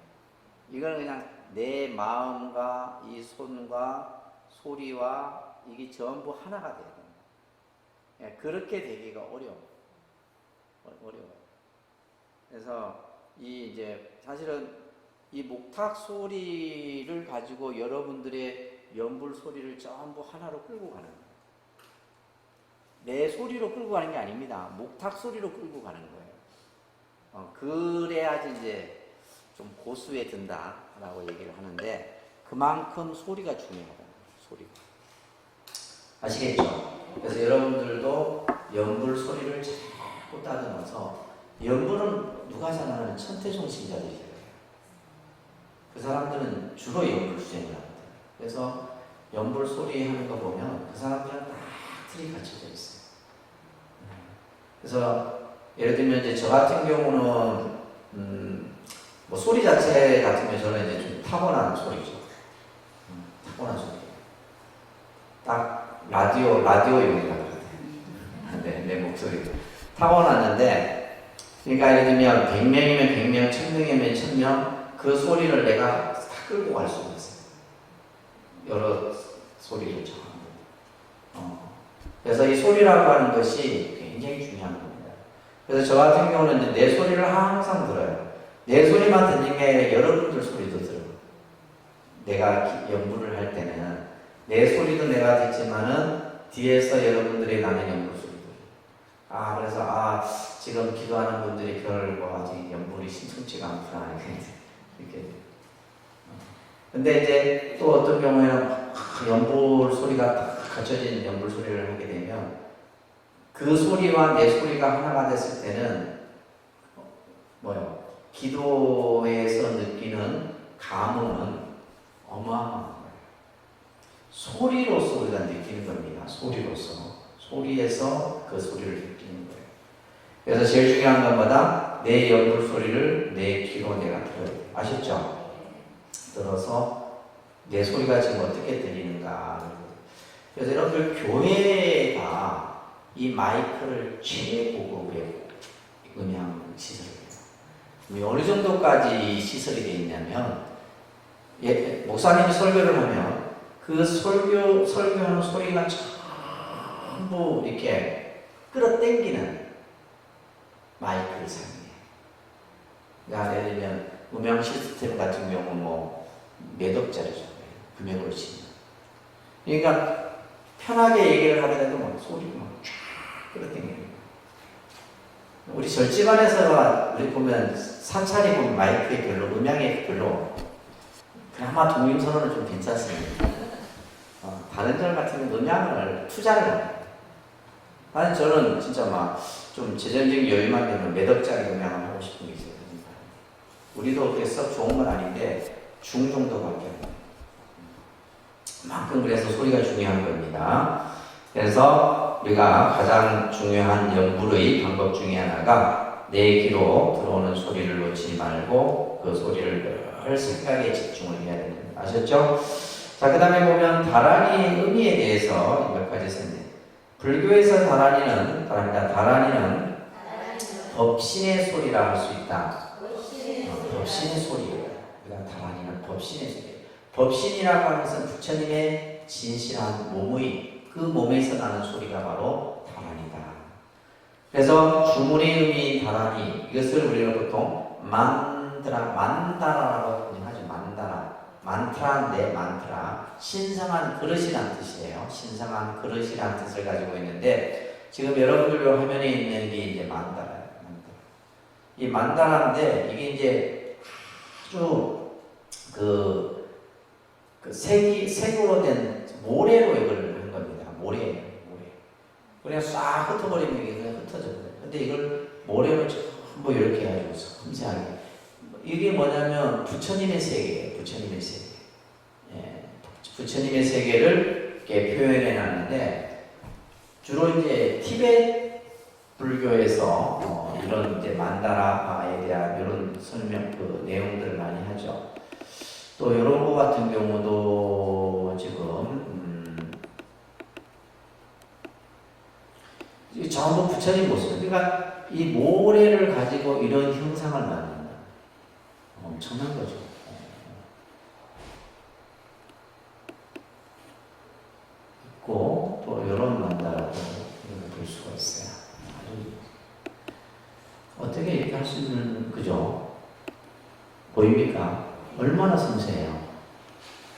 이거는 그냥 내 마음과 이 손과 소리와 이게 전부 하나가 돼야 됩니다. 그렇게 되기가 어려워요. 그래서 이제 사실은 이 목탁 소리를 가지고 여러분들의 연불 소리를 전부 하나로 끌고 가는 거예요. 내 소리로 끌고 가는 게 아닙니다. 목탁 소리로 끌고 가는 거예요. 그래야지 이제 좀 고수에 든다라고 얘기를 하는데, 그만큼 소리가 중요하다. 소리가. 아시겠죠? 그래서 여러분들도 연불 소리를 자꾸 따듬어서, 연불은 누가 잘하는 천태종 신자들이에요. 그 사람들은 주로 연불 수행을 합니다. 그래서 연불 소리 하는 거 보면 그 사람들은 딱 틀이 갖춰져 있어요. 그래서 예를 들면 이제 저 같은 경우는 뭐 소리 자체 같은 경우 저는 이제 좀 타고난 소리죠. 타고난 소리. 딱 라디오용이라고 하대요. 내 목소리. 타고났는데, 그러니까 예를 들면 100명이면 100명, 1000명이면 1000명, 그 소리를 내가 다 끌고 갈 수가 있어요. 여러 소리를 전부. 그래서 이 소리라고 하는 것이 굉장히 중요한 겁니다. 그래서 저 같은 경우는 이제 내 소리를 항상 들어요. 내 소리만 듣는 게 아니라 여러분들 소리도 들어요. 내가 연불을 할 때는 내 소리도 내가 듣지만은 뒤에서 여러분들이 나는 연불 소리도. 그래서 지금 기도하는 분들이 별거 아직 연불이 심상치가 않구나 이렇게. 근데 이제 또 어떤 경우에는 연불 소리가 딱 갖춰진 연불 소리를 하게 되면 그 소리와 내 소리가 하나가 됐을 때는 기도에서 느끼는 감흥은 어마어마한 거예요. 소리로서 우리가 느끼는 겁니다. 소리에서 그 소리를 느끼는 거예요. 그래서 제일 중요한 건 뭐다? 내 연불 소리를 내 귀로 내가 들어야 돼요. 아셨죠? 들어서 내 소리가 지금 어떻게 들리는가. 그래서 여러분들 교회가 이 마이크를 최고급의 음향 시설이에요. 어느 정도까지 시설이 되어 있냐면, 목사님이 설교를 하면 그 설교하는 소리가 전부 이렇게 끌어당기는 마이크를 사용해요. 그러니까 예를 들면 음향 시스템 같은 경우 몇 억짜리죠. 금액으로 치면. 그러니까 편하게 얘기를 하려고 소리가 쫙 끌어당겨요. 우리 절집안에서 우리 보면 산차리 보면 마이크에 별로, 음향에 별로, 그나마 독립선언은 좀 괜찮습니다. 다른 절 같은 경우 음향을 투자를 해요. 아니, 저는 진짜 좀 재정적인 여유만 되면 몇 억짜리 음향을 하고 싶은 게 있어요. 우리도 그렇게 썩 좋은 건 아닌데, 중 정도밖에 안 돼요. 그만큼 그래서 소리가 중요한 겁니다. 그래서 우리가 가장 중요한 연불의 방법 중에 하나가 내 귀로 들어오는 소리를 놓치지 말고 그 소리를 늘 생각에 집중을 해야 됩니다. 아셨죠? 자, 그 다음에 보면 다란이의 의미에 대해서 몇 가지 설명. 불교에서 다란이는 법신의 소리라 할 수 있다. 법신의 소리예요. 그러니까 다란이는 법신의 소리예요. 법신이라고 하는 것은 부처님의 진실한 몸의 그 몸에서 나는 소리가 바로 다란이다. 그래서 주문의 의미인 다란이, 이것을 우리가 보통 만다라라고 하죠. 만트라인데, 만트라. 신성한 그릇이란 뜻이에요. 신성한 그릇이란 뜻을 가지고 있는데, 지금 여러분들 화면에 있는 게 이제 만다라예요. 이 만다라인데, 이게 이제 아주 색으로 된 모래로 이걸 한 겁니다. 모래. 그냥 싹 흩어버리면 이게 그냥 흩어져요. 근데 이걸 모래로 전부 이렇게 해가지고 섬세하게. 이게 뭐냐면 부처님의 세계예요. 부처님의 세계. 예, 부처님의 세계를 이렇게 표현해 놨는데, 주로 이제 티베트 불교에서 이런 이제 만다라에 대한 이런 설명, 내용들을 많이 하죠. 또 이런 거 같은 경우도 지금 전부 부처님 모습. 그러니까 이 모래를 가지고 이런 형상을 만든다. 엄청난 거죠. 있고 또 이런 만다라고 볼 수가 있어요. 어떻게 이렇게 할 수 있는, 그죠? 보입니까? 얼마나 섬세해요.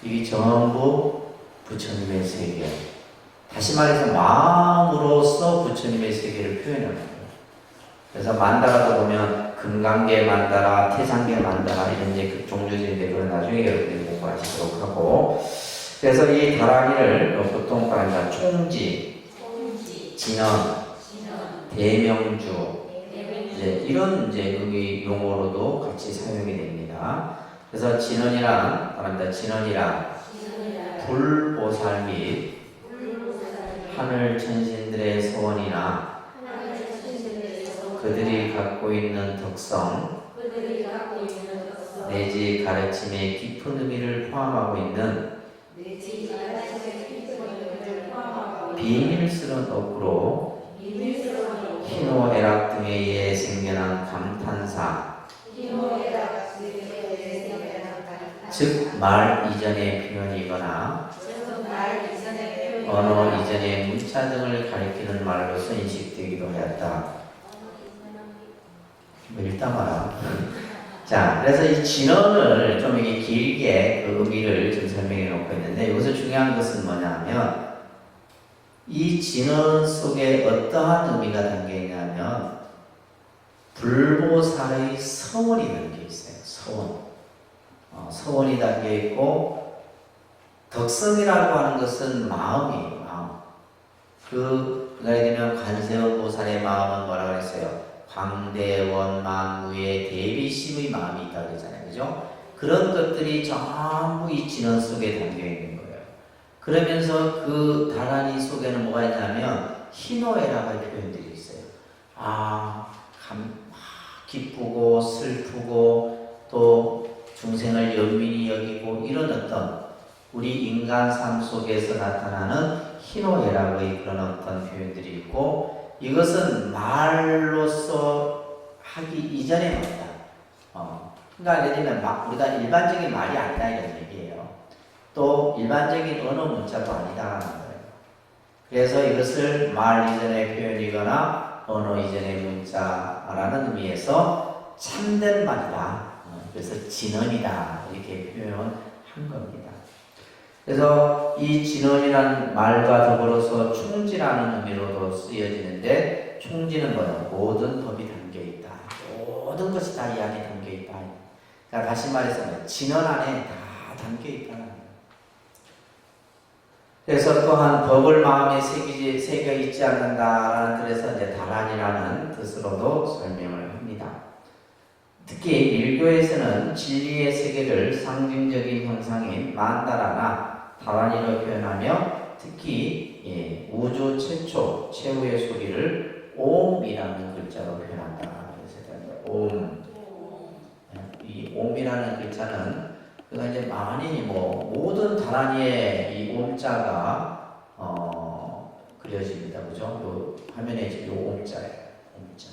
이게 전부 부처님의 세계. 다시 말해서 마음으로써 부처님의 세계를 표현하는 거예요. 그래서 만다라도 보면 금강계 만다라, 태장계 만다라 이런 이제 그 종류들인데, 그건 나중에 여러분들이 공부하시도록 하고. 그래서 이 다란이를 보통 말하면 총지, 진언, 대명주, 이런 이제 의미 용어로도 같이 사용이 됩니다. 그래서 진언이란 불보살 및 하늘 천신들의 소원이나 그들이 갖고 있는 덕성 내지 가르침의 깊은 의미를 포함하고 있는 비밀스러운 억구로 희노애락 등에 의해 생겨난 감탄사, 즉 말 이전의 표현이거나 언어 이전의 문자 등을 가리키는 말로서 인식되기도 하였다. 읽다 마라. 자, 그래서 이 진언을 좀 이게 길게 그 의미를 좀 설명해 놓고 있는데, 여기서 중요한 것은 뭐냐면, 이 진언 속에 어떠한 의미가 담겨 있냐면, 불보살의 서원이 담겨 있어요. 서원. 서원이 담겨 있고, 덕성이라고 하는 것은 마음이에요. 마음. 예를 들면 관세음 보살의 마음은 뭐라고 그랬어요? 광대원망무의 대비심의 마음이 있다고 그러잖아요. 그죠? 그런 것들이 전부 이 진언 속에 담겨 있는 거예요. 그러면서 그 다란이 속에는 뭐가 있냐면 희노애락의 표현들이 있어요. 기쁘고 슬프고 또 중생을 연민히 여기고, 이런 어떤 우리 인간 삶 속에서 나타나는 희노애락의 그런 어떤 표현들이 있고, 이것은 말로서 하기 이전의 말이다. 그러니까 예를 들면 우리가 일반적인 말이 아니다 이런 얘기예요. 또 일반적인 언어 문자도 아니다라는 거예요. 그래서 이것을 말 이전의 표현이거나 언어 이전의 문자라는 의미에서 참된 말이다. 그래서 진언이다 이렇게 표현한 겁니다. 그래서 이 진언이라는 말과 더불어서 충지라는 의미로도 쓰여지는데, 충지는 뭐냐? 모든 법이 담겨 있다. 모든 것이 다 이 안에 담겨 있다. 그러니까 다시 말해서 진언 안에 다 담겨 있다는 거예요. 그래서 또한 법을 마음에 새겨 있지 않는다라는 뜻에서 이제 다란이라는 뜻으로도 설명을 합니다. 특히 밀교에서는 진리의 세계를 상징적인 형상인 만다라나 다란이로 표현하며, 특히 우주 최초 최후의 소리를 옴이라는 글자로 표현한다. 그래서 옴. 이 옴이라는 글자는 그가 이제 많이 모든 다란이의 이 옴자가 그려집니다. 그죠? 요 화면에 지금 요 옴자예요. 옴자.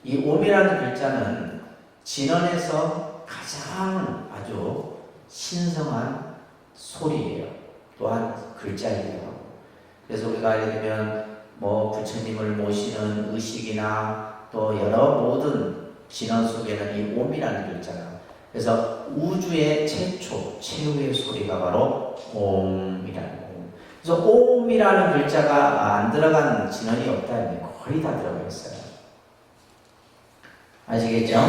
이 옴이라는 글자는 진언에서 가장 아주 신성한 소리예요. 또한 글자이기도 하고. 그래서 우리가 예를 들면 뭐 부처님을 모시는 의식이나 또 여러 모든 진언 속에는 이 옴이라는 글자가, 그래서 우주의 최후의 소리가 바로 옴이라는 거예요. 그래서 옴이라는 글자가 안 들어간 진언이 없다면 거의 다 들어가 있어요. 아시겠죠?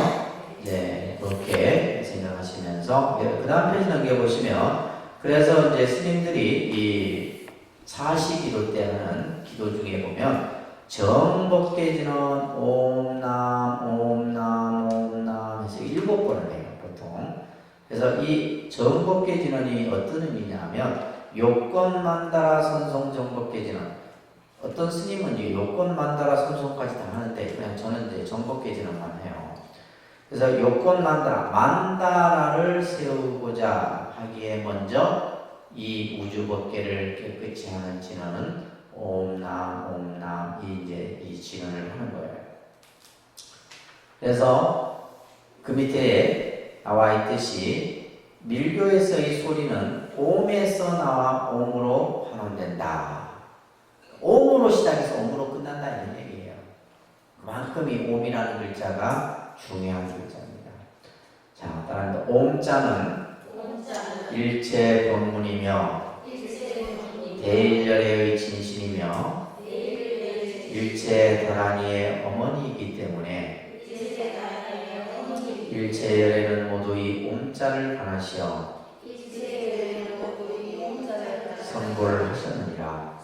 네, 그렇게 생각하시면서 그 다음 페이지 넘겨보시면, 그래서 이제 스님들이 이 사시기도 때 하는 기도 중에 보면 정법계진언 옴남 옴남 옴남 해서 7번을 해요, 보통. 그래서 이 정법계진언이 어떤 의미냐면 요건만다라 선송 정법계진언. 어떤 스님은 이제 요건만다라 선송까지 다 하는데 그냥 저는 이제 정법계진언만 해요. 그래서 요건만다라, 만다라를 세우고자 하기에 먼저 이 우주법계를 깨끗이 하는 진언은 옴남 옴남 이 진언을 하는 거예요. 그래서 그 밑에 나와 있듯이 밀교에서의 소리는 옴에서 나와 옴으로 환원된다. 옴으로 시작해서 옴으로 끝난다 이런 얘기예요. 그만큼 이 옴이라는 글자가 중요한 글자입니다. 자, 따라합니다. 옴자는 일체 본문이며 대일열의 진신이며 일체 다란이의 어머니이기 때문에 일체 열에는 모두 이 옴자를 반하시어 선고를 하셨느니라.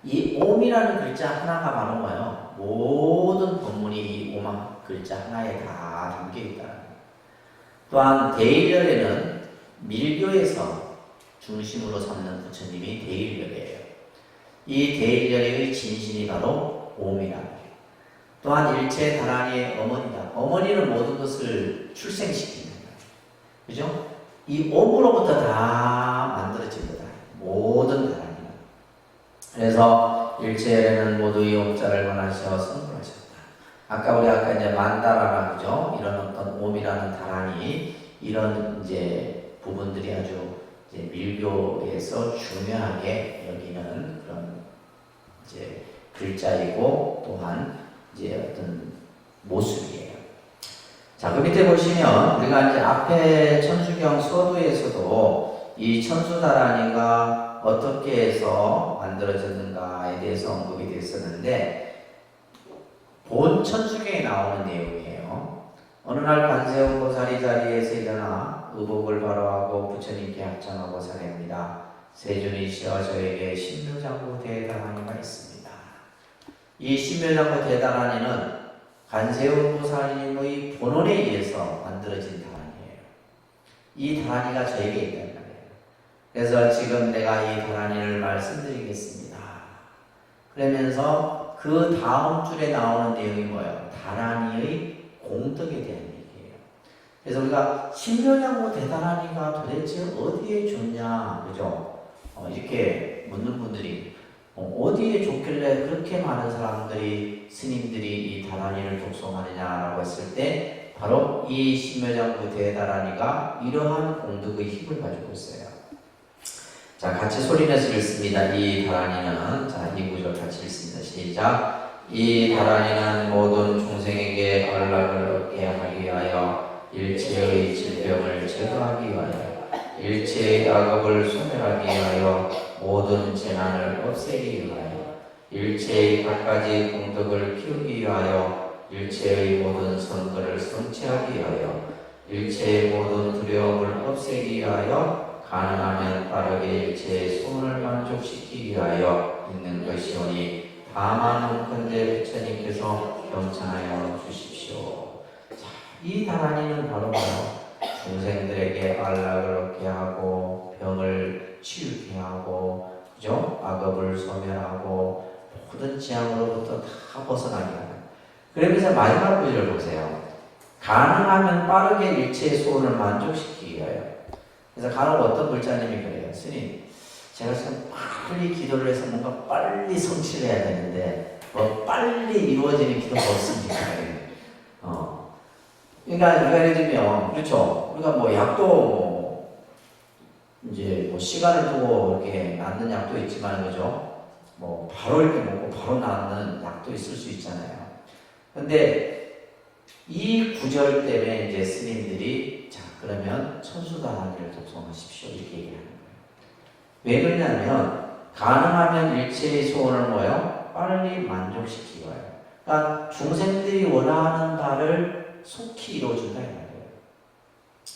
이 옴이라는 글자 하나가 바로 뭐예요? 모든 본문이 이 옴 글자 하나에 다 담겨 있다. 또한 대일열에는 밀교에서 중심으로 삼는 부처님이 대일열이에요. 이 대일열의 진신이 바로 옴이라. 또한 일체 다란이의 어머니다. 어머니는 모든 것을 출생시키는 거예요. 그죠? 이 옴으로부터 다 만들어진 거다. 모든 다란이는. 그래서 일체에는 모두 이 옴자를 원하셔 선물하셨다. 아까 이제 만다라라 그죠? 이런 어떤 옴이라는 다란이 이런 이제 부분들이 아주 이제 밀교에서 중요하게 여기는 그런 이제 글자이고 또한 이제 어떤 모습이에요. 자, 그 밑에 보시면 우리가 이제 앞에 천수경 서두에서도 이 천수다란이가 어떻게 해서 만들어졌는가에 대해서 언급이 됐었는데 본 천수경에 나오는 내용이에요. 어느 날 관세음 보살이 자리에서 일어나 의복을 바로하고 부처님께 합장하고 사례합니다. 세존이시여 저에게 신묘장구 대다란이가 있습니다. 이 신묘장구 대다란이는 관세음 보살님의 본원에 의해서 만들어진 다란이에요. 이 다란이가 저에게 있단 말이에요. 그래서 지금 내가 이 다란이를 말씀드리겠습니다. 그러면서 그 다음 줄에 나오는 내용이 뭐예요? 다란이의 공덕에 대한 얘기예요. 그래서 우리가 신묘장구 대다란이가 도대체 어디에 좋냐, 그죠? 이렇게 묻는 분들이 어디에 좋길래 그렇게 많은 사람들이 스님들이 이 다란이를 독송하느냐라고 했을 때 바로 이 신묘장구 대다란이가 이러한 공덕의 힘을 가지고 있어요. 자, 같이 소리내서 읽습니다. 이 다란이는, 자, 이 구절 같이 읽습니다. 시작. 이 다란이는 모든 중생에게 안락을 얻게 하기 위하여 일체의 질병을 제거하기 위하여 일체의 악업을 소멸하기 위하여 모든 재난을 없애기 위하여 일체의 갖가지 공덕을 키우기 위하여 일체의 모든 선거를 성취하기 위하여 일체의 모든 두려움을 없애기 위하여 가능하면 빠르게 일체의 소원을 만족시키기 위하여 있는 것이오니 다만 원컨대 부처님께서 경찬하여 주십시오. 자, 이 다란이는 바로 중생들에게 안락을 얻게 하고 병을 치유케 하고 그죠? 악업을 소멸하고 모든 재앙으로부터 다 벗어나게 하는. 그러면서 마지막 구절을 보세요. 가능하면 빠르게 일체의 소원을 만족시키기 위하여. 그래서 간혹 어떤 불자님이 그래요. 스님, 제가 지금 빨리 기도를 해서 뭔가 빨리 성취를 해야 되는데 뭐 빨리 이루어지는 기도가 없습니까? 그러니까 우리가 예를 들면 그렇죠. 우리가 뭐 약도 이제 뭐 시간을 두고 이렇게 낫는 약도 있지만, 그죠? 뭐 바로 이렇게 먹고 바로 낫는 약도 있을 수 있잖아요. 근데 이 구절 때문에 이제 스님들이 자, 그러면 천수다란이를 독송하십시오. 이렇게 얘기하는 거예요. 왜 그러냐면, 가능하면 일체의 소원을 뭐요? 빨리 만족시키고요. 그러니까 중생들이 원하는 바를 속히 이루어준다 이 말이에요.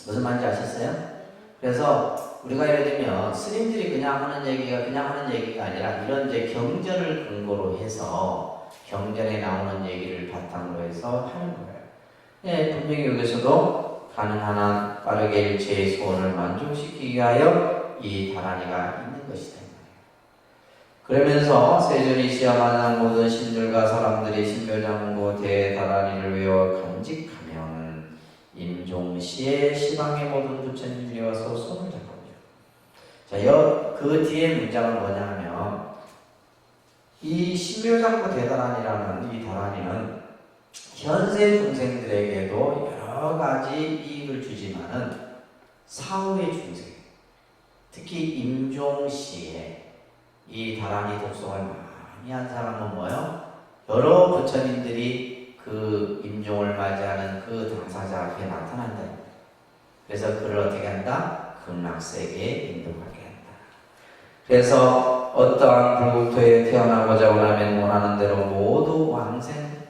무슨 말인지 아셨어요? 그래서 우리가 예를 들면 스님들이 그냥 하는 얘기가 아니라 이런 이제 경전을 근거로 해서 경전에 나오는 얘기를 바탕으로 해서 하는 거예요. 네, 분명히 여기서도 가능한 한 빠르게 일체의 소원을 만족시키기 위하여 이 다란이가 있는 것이다. 그러면서 세존이 시험하는 모든 신들과 사람들이 신묘장구 대다란이를 외워 간직하면 임종시에 시방의 모든 부처님들이 와서 손을 잡거든요. 자, 그 뒤에 문장은 뭐냐면 이 신묘장구 대다란이라는 이 다란이는 현세 중생들에게도 여러 가지 이익을 주지만은 사후의 중생, 특히 임종시에 이 다란이 독송을 많이 한 사람은 뭐요? 여러 부처님들이 그 임종을 맞이하는 그 당사자 앞에 나타난다. 그래서 그를 어떻게 한다? 극락세계에 인도하게 한다. 그래서 어떠한 불국토에 태어나고자 원하는 대로 모두 왕생합니다.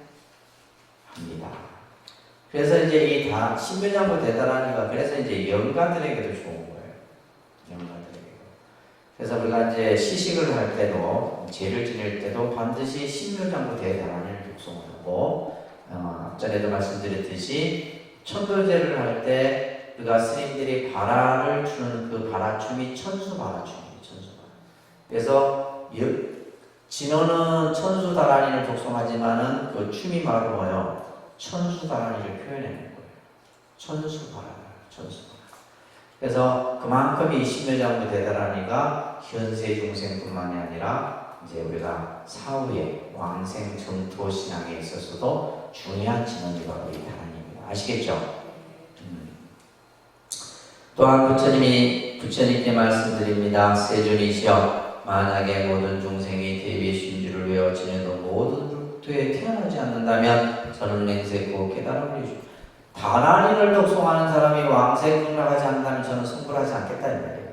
그래서 이제 이 신묘장구 대다란이가 그래서 이제 영가들에게도 좋은 거예요. 영가들에게. 그래서 우리가 이제 시식을 할 때도 제를 지낼 때도 반드시 신묘장구 대다란이를 독송하고 전에도 말씀드렸듯이 천도제를 할 때 우리가 스님들이 바라를 주는 그 바라춤이 천수바라춤이에요. 천수바라. 그래서 진호는 천수다란이를 독송하지만은 그 춤이 바로 뭐예요? 천수다란이를 표현해낸 거예요. 천수바라, 천수바라. 그래서 그만큼 이 신묘장구 대다란이가 현세 중생뿐만이 아니라 이제 우리가 사후에 왕생 정토 신앙에 있어서도 중요한 진원이 바로 이 다란이입니다. 아시겠죠? 또한 부처님께 말씀드립니다. 세존이시여, 만약에 모든 중생이 대비 신주를 외워 지내도 모든 불토에 태어나지 않는다면 저는 맹세코 깨달음을 해주십니다. 다란이를 독송하는 사람이 왕생 극락하지 않는다면 저는 승불하지 않겠다 이 말이에요.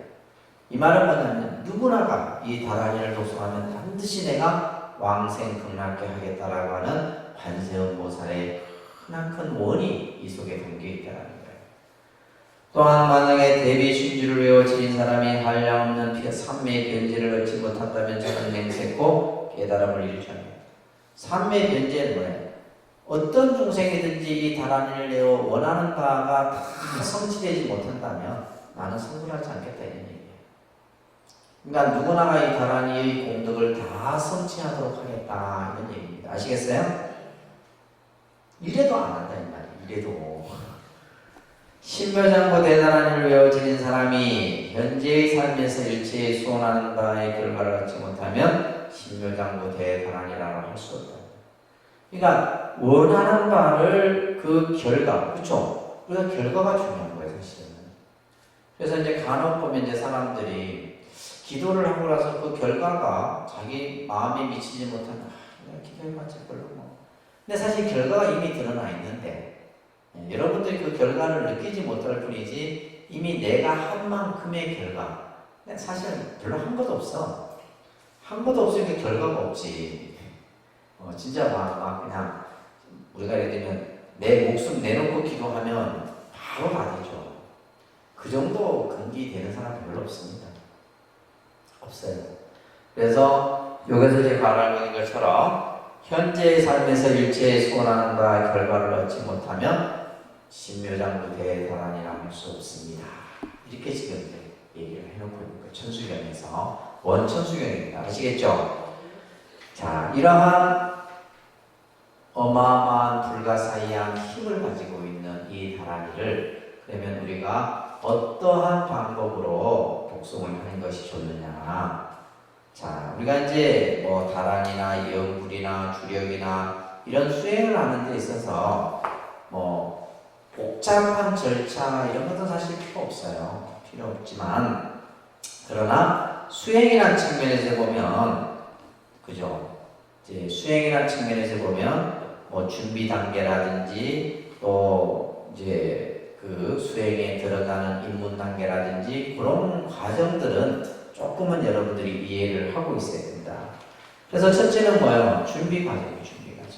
이 말은 뭐냐면 누구나가 이 다란이를 독송하면 반드시 내가 왕생 극락게 하겠다라고 하는 관세음보살의 크나큰 원이 이 속에 담겨 있다는 거예요. 또한 만약에 대비 신주를 외워 지닌 사람이 한량없는 삼매의 변제를 얻지 못한다면 저는 맹세코 깨달음을 이루지 않는다. 삼매의 변제는 뭐예요? 어떤 중생이든지 이 다란이를 내어 원하는 바가 다 성취되지 못한다면 나는 성불하지 않겠다 이런 얘기예요. 그러니까 누구나가 이 다란이의 공덕을 다 성취하도록 하겠다 이런 얘기입니다. 아시겠어요? 이래도 안 한다 이 말이에요. 이래도 신묘장구 대다란이를 외워 지닌 사람이 현재의 삶에서 일체의 소원하는 바의 결과를 얻지 못하면 신묘장구 대다란이라고 할 수 없다. 그러니까 원하는 바를 그 결과, 그렇죠? 우리가 결과가 중요한 거예요, 사실은. 그래서 이제 간혹 보면 이제 사람들이 기도를 하고 나서 그 결과가 자기 마음에 미치지 못하면 내가 기도해봤자 별로 뭐. 근데 사실 결과가 이미 드러나 있는데 여러분들이 그 결과를 느끼지 못할 뿐이지 이미 내가 한 만큼의 결과. 사실 별로 한 것도 없어. 한 것도 없으니까 결과가 없지. 진짜 막 그냥 우리가 예를 들면 내 목숨 내놓고 기도하면 바로 받이죠. 그 정도 근기 되는 사람 별로 없습니다. 없어요. 그래서 여기서 제가 말하고 있는 것처럼 현재의 삶에서 일체의 소원하는 바 결과를 얻지 못하면 신묘장구 대다란이라 할 수 없습니다. 이렇게 지금 얘기를 해놓고 있는 거예요. 천수경에서 원천수경입니다. 아시겠죠? 자, 이러한 어마어마한 불가사의한 힘을 가지고 있는 이 다란이를 그러면 우리가 어떠한 방법으로 독송을 하는 것이 좋느냐? 자, 우리가 이제 뭐 다란이나 영불이나 주력이나 이런 수행을 하는 데 있어서 뭐 복잡한 절차 이런 것도 사실 필요 없어요. 필요 없지만 그러나 수행이라는 측면에서 보면, 그죠? 이제 수행이라는 측면에서 보면 뭐 준비 단계라든지 또 이제 그 수행에 들어가는 입문 단계라든지 그런 과정들은 조금은 여러분들이 이해를 하고 있어야 된다. 그래서 첫째는 뭐예요? 준비 과정이에요. 준비 과정.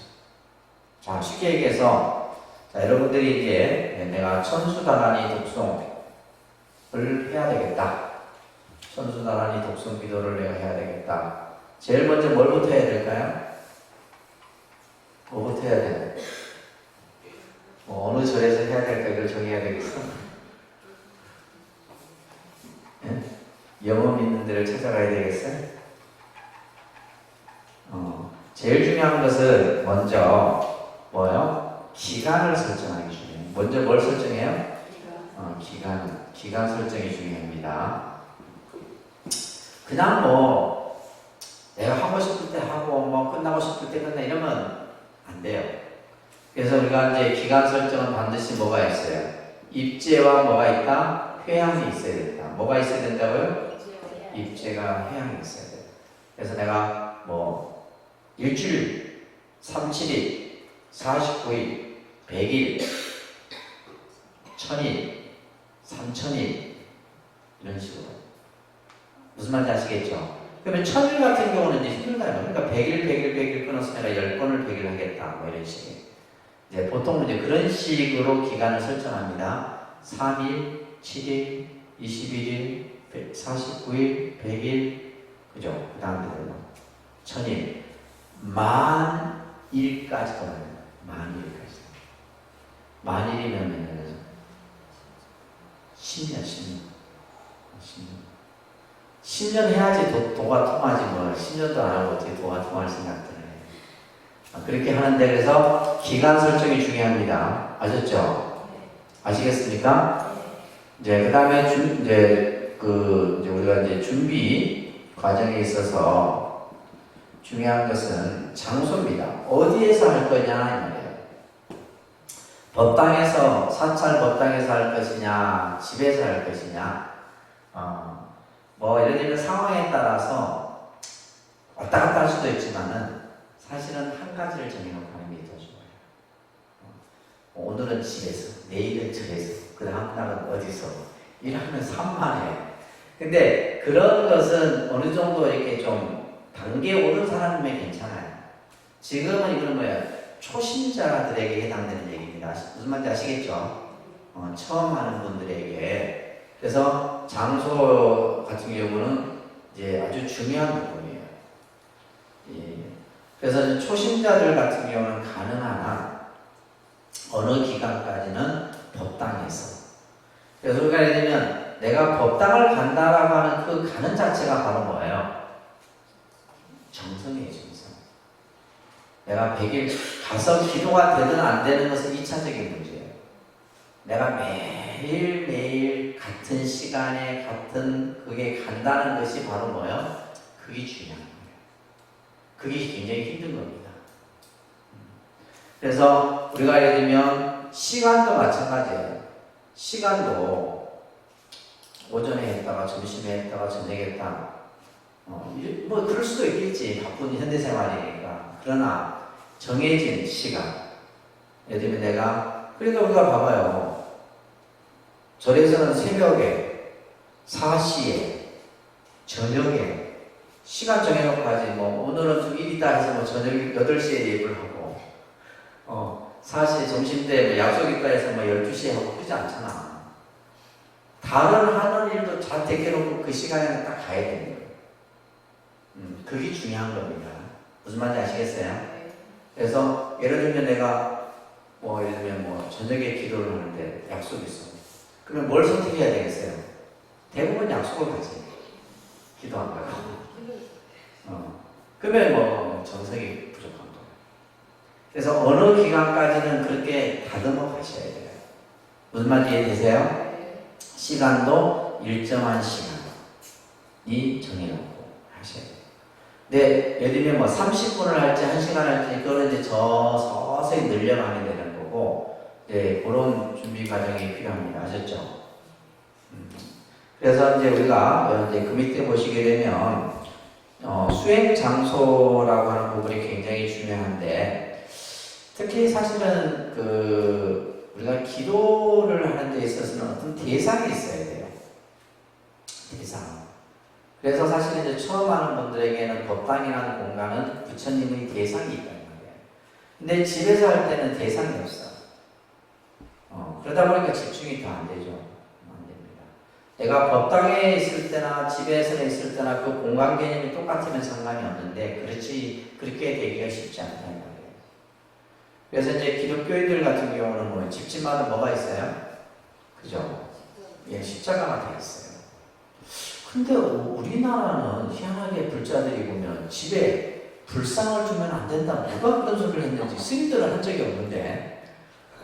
자, 쉽게 얘기해서 자, 여러분들이 이제 내가 천수다란이 독송을 해야 되겠다. 천수다란이 독송 기도를 내가 해야 되겠다. 제일 먼저 뭘부터 해야 될까요? 뭐부터 해야 되나요? 어느 절에서 해야 될까 이걸 정해야 되겠어? 예? 영업 있는 데를 찾아가야 되겠어요? 제일 중요한 것은 먼저 뭐요? 기간을 설정하기 중요해요. 먼저 뭘 설정해요? 기간 설정이 중요합니다. 그냥 뭐 내가 하고 싶을 때 하고 뭐 끝나고 싶을 때 끝내 이러면 안 돼요. 그래서 우리가 이제 기간 설정은 반드시 뭐가 있어요? 입제와 뭐가 있다? 회향이 있어야 된다. 뭐가 있어야 된다고요? 입제가 회향이 있어야 돼요. 그래서 내가 뭐 일주일, 37일, 49일, 100일, 1000일, 3000일 이런 식으로 무슨 말인지 아시겠죠? 그러면 1000일 같은 경우는 이제 힘들어요. 그러니까 100일 끊어서 내가 10번을 100일 하겠다 뭐 이런 식의 이제 보통 이제 그런 식으로 기간을 설정합니다. 3일, 7일, 21일, 49일, 100일, 그죠? 그 다음에 1000일, 만일까지 걸어요. 만일까지. 만일이면 10년. 10년 해야지 도가 통하지 뭐 10년도 안 하고 어떻게 도가 통할 생각들을 해요. 그렇게 하는데 그래서 기간 설정이 중요합니다. 아셨죠? 아시겠습니까? 이제 그 다음에 이제 우리가 이제 준비 과정에 있어서 중요한 것은 장소입니다. 어디에서 할 거냐 이 말이에요. 법당에서 사찰 법당에서 할 것이냐 집에서 할 것이냐 뭐 예를 들면 상황에 따라서 왔다 갔다 할 수도 있지만은 사실은 한 가지를 정해놓고 하는 게 더 좋아요. 오늘은 집에서, 내일은 절에서, 그 다음 날은 어디서 이러면 산만해. 근데 그런 것은 어느 정도 이렇게 좀 단계 오른 사람이면 괜찮아요. 지금은 이건 뭐예요? 초심자들에게 해당되는 얘기입니다. 무슨 말인지 아시겠죠? 처음 하는 분들에게. 그래서 장소 같은 경우는 이제 아주 중요한 부분이에요. 예. 그래서 초심자들 같은 경우는 가능하나 어느 기간까지는 법당에서. 그래서 우리가 예를 들면 내가 법당을 간다라고 하는 그 가는 자체가 바로 뭐예요? 정성이에요, 정성. 내가 100일 가서 기도가 되든 안 되는 것은 2차적인 문제예요. 내가 매일매일 같은 시간에 같은 그게 간다는 것이 바로 뭐예요? 그게 중요한 거예요. 그게 굉장히 힘든 겁니다. 그래서 우리가 예를 들면 시간도 마찬가지예요. 시간도 오전에 했다가 점심에 했다가 저녁에 했다. 뭐 그럴 수도 있겠지. 바쁜 현대생활이니까. 그러나 정해진 시간. 예를 들면 내가 그러니까 우리가 봐봐요. 절에서는 새벽에 4시에 저녁에 시간 정해놓고 하지 뭐 오늘은 좀 일이다 해서 뭐 저녁 8시에 예불 하고 4시에 점심때 뭐 약속 있다 해서 뭐 12시에 하고 그러지 않잖아. 다른 하는 일도 잘 대켜놓고 그 시간에 딱 가야 되는 거예요. 그게 중요한 겁니다. 무슨 말인지 아시겠어요? 그래서 예를 들면 내가 뭐 예를 들면 뭐 저녁에 기도를 하는데 약속이 있어. 그러면 뭘 선택해야 되겠어요? 대부분 약속을 가지. 기도 안 가고. 그러면 뭐 정성이 부족한 거예요. 그래서 어느 기간까지는 그렇게 다듬어 가셔야 돼요. 무슨 말인지 이해되세요? 시간도 일정한 시간이 정해놓고 하셔야 돼요. 근데 예를 들면 뭐 30분을 할지 1시간 할지 그거는 이제 서서히 늘려가게 되는 거고 그런 준비 과정이 필요합니다. 아셨죠? 그래서 이제 우리가 이제 그 밑에 보시게 되면 수행 장소라고 하는 부분이 굉장히 중요한데, 특히 사실은 우리가 기도를 하는 데 있어서는 어떤 대상이 있어야 돼요. 대상. 그래서 사실 이제 처음 하는 분들에게는 법당이라는 공간은 부처님의 대상이 있다는 거예요. 근데 집에서 할 때는 대상이 없어. 그러다 보니까 집중이 더 안 되죠. 안 됩니다. 내가 법당에 있을 때나 집에서 있을 때나 그 공간 개념이 똑같으면 상관이 없는데, 그렇게 되기가 쉽지 않다는 거예요. 그래서 이제 기독교인들 같은 경우는 뭐 집집마다 뭐가 있어요? 그죠? 예, 십자가가 다 있어요. 근데 우리나라는 희한하게 불자들이 보면 집에 불상을 주면 안 된다. 누가 그런 소리를 했는지 스님들은 한 적이 없는데,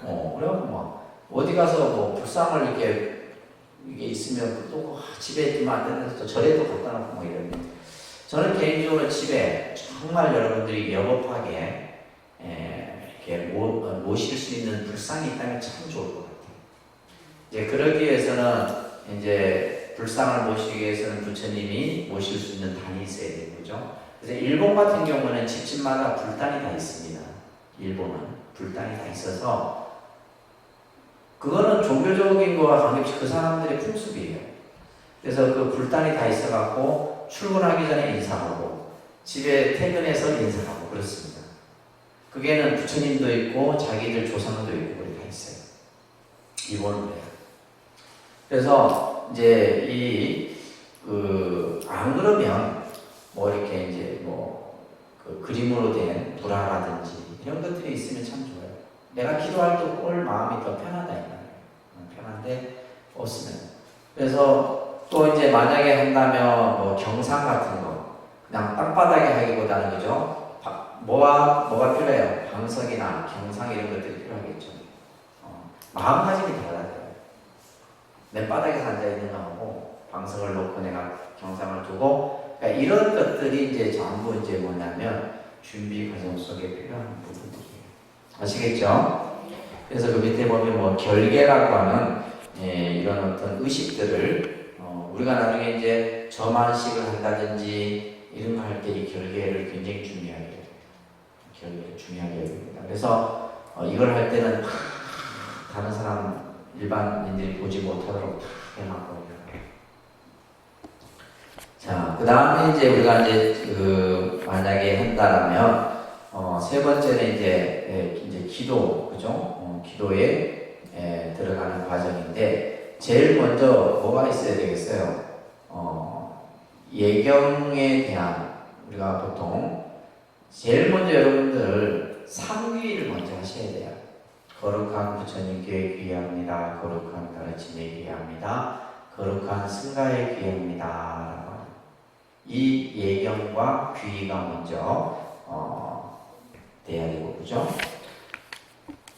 그래갖고 막 어디 가서 뭐 불상을 이게 있으면 또 집에 두면 안 된다. 또 절에도 갖다 놓고 뭐 이러는데, 저는 개인적으로 집에 정말 여러분들이 여법하게 이렇게 모실 수 있는 불상이 있다면 참 좋을 것 같아요. 이제 그러기 위해서는 이제 불상을 모시기 위해서는 부처님이 모실 수 있는 단이 있어야 되는 거죠. 그래서 일본 같은 경우는 집집마다 불단이 다 있습니다. 일본은 불단이 다 있어서 그거는 종교적인 거와 관계없이 그 사람들의 풍습이에요. 그래서 그 불단이 다 있어갖고 출근하기 전에 인사하고 집에 퇴근해서 인사하고 그렇습니다. 그게는 부처님도 있고 자기들 조상도 있고 그게 다 있어요. 일본은 그래요. 그래서 이제 안 그러면 뭐 이렇게 이제 그 그림으로 된 불화라든지 이런 것들이 있으면 참 좋아요. 내가 기도할 때 올 마음이 더 편하다 이 말이에요. 편한데 없으면. 그래서 또 이제 만약에 한다면 뭐 경상 같은 거 그냥 땅바닥에 하기보다는 그죠? 뭐가 필요해요? 방석이나 경상 이런 것들이 필요하겠죠. 마음가짐이 달라요. 맨바닥에서 앉아있는 거하고 방석을 놓고 내가 경상을 두고, 그러니까 이런 것들이 이제 전부 이제 뭐냐면 준비 과정 속에 필요한 부분들이에요. 아시겠죠? 그래서 그 밑에 보면 뭐 결계라고 하는 이런 어떤 의식들을 우리가 나중에 이제 점안식을 한다든지 이런 거 할 때 이 결계를 굉장히 중요하게 해요. 결계를 중요하게 해야 됩니다. 그래서 이걸 할 때는 다른 사람 일반인들이 보지 못하도록 다 해놨거든요. 자, 그 다음에 이제 우리가 이제 만약에 한다라면 세 번째는 이제 기도, 그죠? 기도에 들어가는 과정인데, 제일 먼저 뭐가 있어야 되겠어요? 예경에 대한, 우리가 보통 제일 먼저 여러분들 상귀를 먼저 하셔야 돼요. 거룩한 부처님께 귀합니다. 거룩한 가르침에 귀합니다. 거룩한 승가에 귀합니다. 이 예경과 귀가 먼저 돼야 되고, 그죠?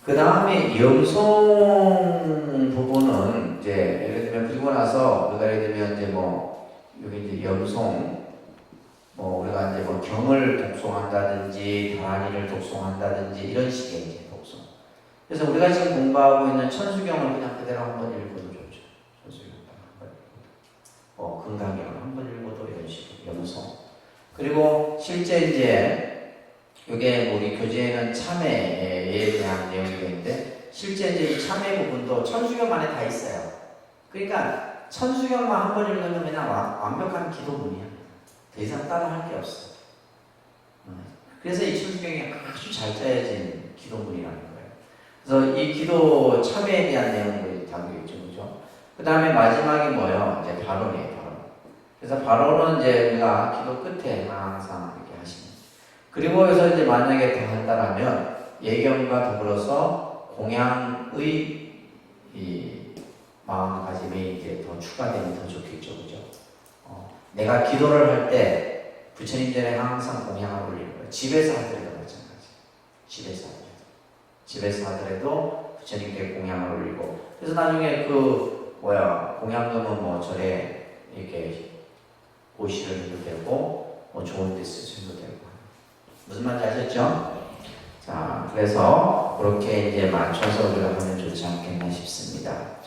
그 다음에 염송 부분은 이제 예를 들면 그리고 나서 우리가 예를 들면 이제 여기 이제 염송 우리가 이제 경을 독송한다든지 다란이를 독송한다든지 이런 식의 이제 독송. 그래서 우리가 지금 공부하고 있는 천수경을 그냥 그대로 한번 읽어도 좋죠. 천수경 한번 읽어도. 금강경을 한번 읽어도 이런 식으로 염송. 그리고 실제 이제 이게 우리 교재에는 참회에 대한 내용이 있는데, 실제 이제 이 참회 부분도 천수경 안에 다 있어요. 그러니까 천수경만 한번 읽으면 그냥 완벽한 기도문이야. 더 이상 따로 할 게 없어. 그래서 이 천수경이 아주 잘 짜여진 기도문이라는 거예요. 그래서 이 기도 참회에 대한 내용을 담겨 있죠, 그죠? 그 다음에 마지막이 뭐예요? 이제 발언이에요, 발언. 그래서 발언은 이제 우리가 기도 끝에 항상 이렇게 하시는. 그리고 여기서 이제 만약에 더 한다라면 예경과 더불어서 공양의 이 마음가짐이 이제 더 추가되면 더 좋겠죠, 그죠? 내가 기도를 할 때 부처님 전에 항상 공양을 올리는 거예요. 집에서 하더라도 마찬가지. 집에서 하더라도 부처님께 공양을 올리고, 그래서 나중에 공양금은 절에 이렇게 보시를 해도 되고, 좋은 데 쓰셔도 되고. 무슨 말인지 아셨죠? 자, 그래서 그렇게 이제 맞춰서 우리가 하면 좋지 않겠나 싶습니다.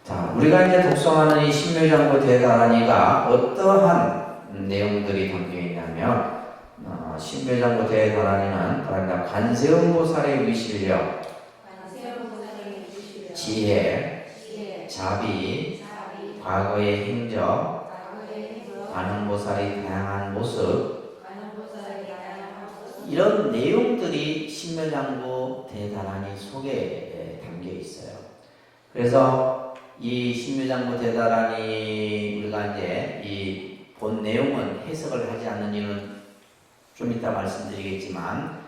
자, 우리가 이제 독송하는 이 신묘장구 대다란이가 어떠한 내용들이 담겨 있냐면, 신묘장구 대다란이는 바랍니다. 관세음보살의 위실력, 지혜, 자비, 과거의 행적, 관음보살의 다양한 모습, 이런 내용들이 신묘장구 대다란이 속에 담겨 있어요. 그래서 이 신묘장구 대다란이 우리가 이제 이 본 내용은 해석을 하지 않는 이유는 좀 이따 말씀드리겠지만,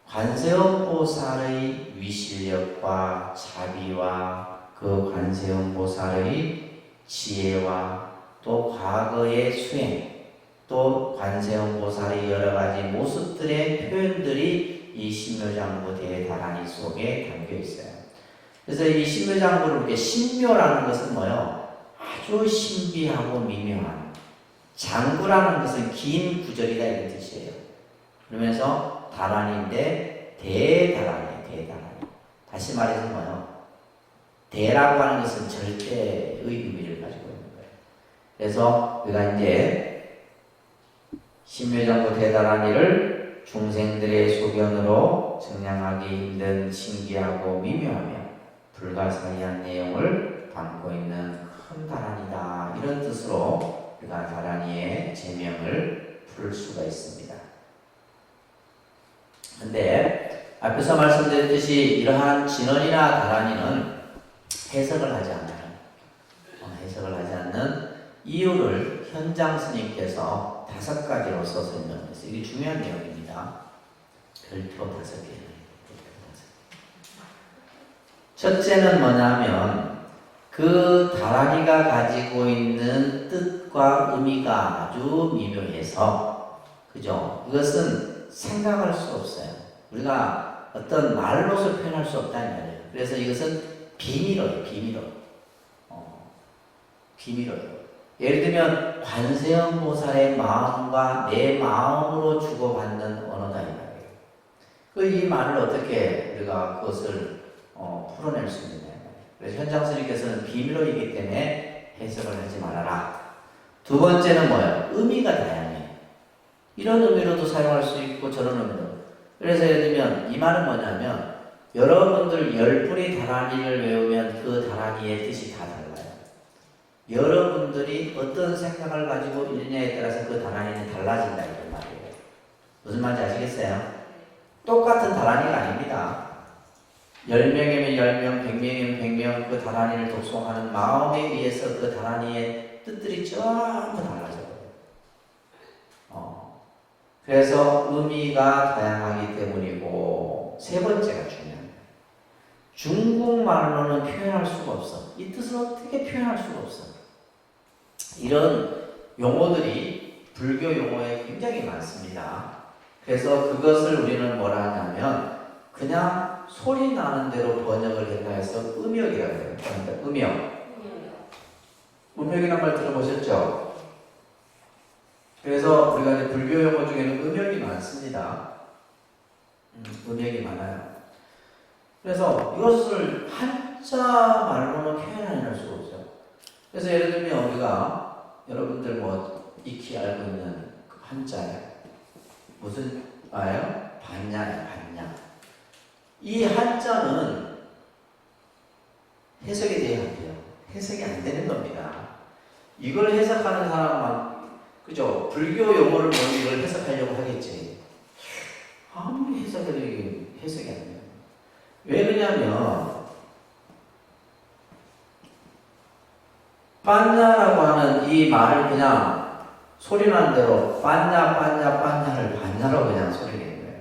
관세음보살의 위실력과 자비와 그 관세음보살의 지혜와 또 과거의 수행, 또 관세음보살의 여러 가지 모습들의 표현들이 이 신묘장구 대다란이 속에 담겨 있어요. 그래서 이 신묘장구를 이렇게 신묘라는 것은 뭐요? 아주 신비하고 미묘한, 장구라는 것은 긴 구절이다 이런 뜻이에요. 그러면서 다란인데 대다란이에요. 대다란이. 다시 말해서 뭐요? 대라고 하는 것은 절대의 의미를 가지고 있는 거예요. 그래서 우리가 이제 신묘장구 대다란이를 중생들의 소견으로 증량하기 힘든 신기하고 미묘하며 불가사의한 내용을 담고 있는 큰 다란이다, 이런 뜻으로 우리가 다란이의 제명을 부를 수가 있습니다. 근데 앞에서 말씀드렸듯이 이러한 진언이나 다란이는 해석을 하지 않아요. 해석을 하지 않는 이유를 현장 스님께서 5가지로 써서 설명했어요. 이게 중요한 내용입니다. 별표 5개. 첫째는 뭐냐면 그 다란이가 가지고 있는 뜻과 의미가 아주 미묘해서, 그죠? 이것은 생각할 수 없어요. 우리가 어떤 말로서 표현할 수 없다는 말이에요. 그래서 이것은 비밀어요. 비밀어요. 예를 들면 관세음보살의 마음과 내 마음으로 주고받는 언어다 이 말이에요. 이 말을 어떻게 우리가 그것을 풀어낼 수 있느냐. 그래서 현장 스님께서는 비밀어이기 때문에 해석을 하지 말아라. 두 번째는 뭐예요? 의미가 다양해. 이런 의미로도 사용할 수 있고 저런 의미로. 그래서 예를 들면 이 말은 뭐냐면, 여러분들 10분이 다란이를 외우면 그 다란이의 뜻이 다 달라요. 여러분들이 어떤 생각을 가지고 있느냐에 따라서 그 다란이는 달라진다 이런 말이에요. 무슨 말인지 아시겠어요? 똑같은 다란이가 아닙니다. 10명이면 10명, 100명이면 100명, 그 다란이를 독송하는 마음에 의해서 그 다란이의 뜻들이 전부 달라져요. 그래서 의미가 다양하기 때문이고, 세 번째가 중요합니다. 중국말로는 표현할 수가 없어. 이 뜻을 어떻게 표현할 수가 없어. 이런 용어들이 불교 용어에 굉장히 많습니다. 그래서 그것을 우리는 뭐라 하냐면 그냥 소리 나는 대로 번역을 했다 해서 음역이라고 해요. 음역. 음역이란 말 들어보셨죠? 그래서 우리가 이제 불교 용어 중에는 음역이 많습니다. 음역이 많아요. 그래서 이것을 한자 말로는 표현할 수가 없어요. 그래서 예를 들면 우리가 여러분들 뭐 익히 알고 있는 그 한자예요. 무슨 아예요? 반야예요. 반야. 이 한자는 해석이 돼야 돼요. 해석이 안 되는 겁니다. 이걸 해석하는 사람만, 그죠? 불교 용어를 보면 이걸 해석하려고 하겠지. 아무리 해석해도 이게 해석이 안 돼요. 왜 그러냐면 빤냐라고 하는 이 말을 그냥 소리 나는 대로 빤냐를 반냐로 그냥 소리 내는 거예요.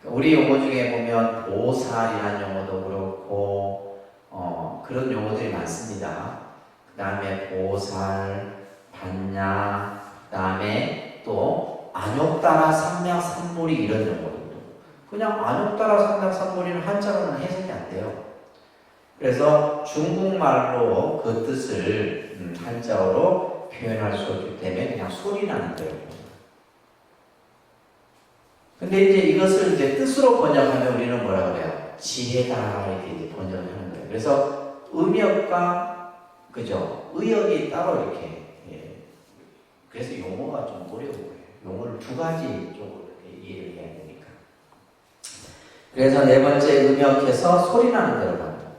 우리 용어 중에 보면 보살이라는 용어도 그렇고 그런 용어들이 많습니다. 그 다음에 보살, 반냐, 그 다음에 또 안욕따라 삼맥삼보리 이런 용어들도 그냥 안욕따라 삼맥삼보리는 한자로는 해석이 안 돼요. 그래서 중국말로 그 뜻을 한자어로 표현할 수 없기 때문에 그냥 소리 나는 대로. 근데 이제 이것을 이제 뜻으로 번역하면 우리는 뭐라 그래요? 지혜다 이렇게 이제 번역을 하는 거예요. 그래서 음역과 그죠? 의역이 따로 이렇게 그래서 용어가 좀 어려운 거예요. 용어를 두 가지 쪽으로 이렇게 이해를 해야 되니까. 그래서 네 번째 음역해서 소리 나는 대로 갑니다.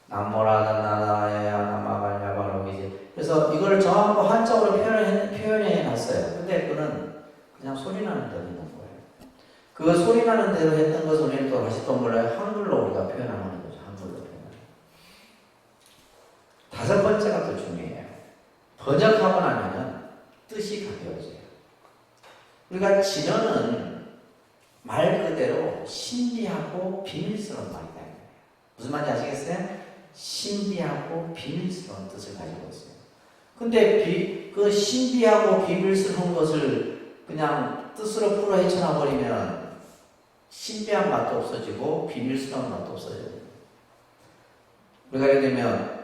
남모라다나다야 나마발야바로기지. 그래서 이걸 전부 한자어로 표현해 놨어요. 근데 그거는 그냥 소리 나는 대로 있는 거예요. 그 소리 나는 대로 했던 것을 우리는 또 다시 또 몰라요. 한글로 우리가 표현하는 거죠. 한글로 표현하는. 다섯 번째가 또 중요해요. 번역하고 나면은 뜻이 가벼워져요. 우리가 진어는 말 그대로 신비하고 비밀스러운 말이다. 무슨 말인지 아시겠어요? 신비하고 비밀스러운 뜻을 가지고 있어요. 근데 그 신비하고 비밀스러운 것을 그냥 뜻으로 풀어 헤쳐나 버리면 신비한 맛도 없어지고 비밀스러운 맛도 없어져요. 우리가 예를 들면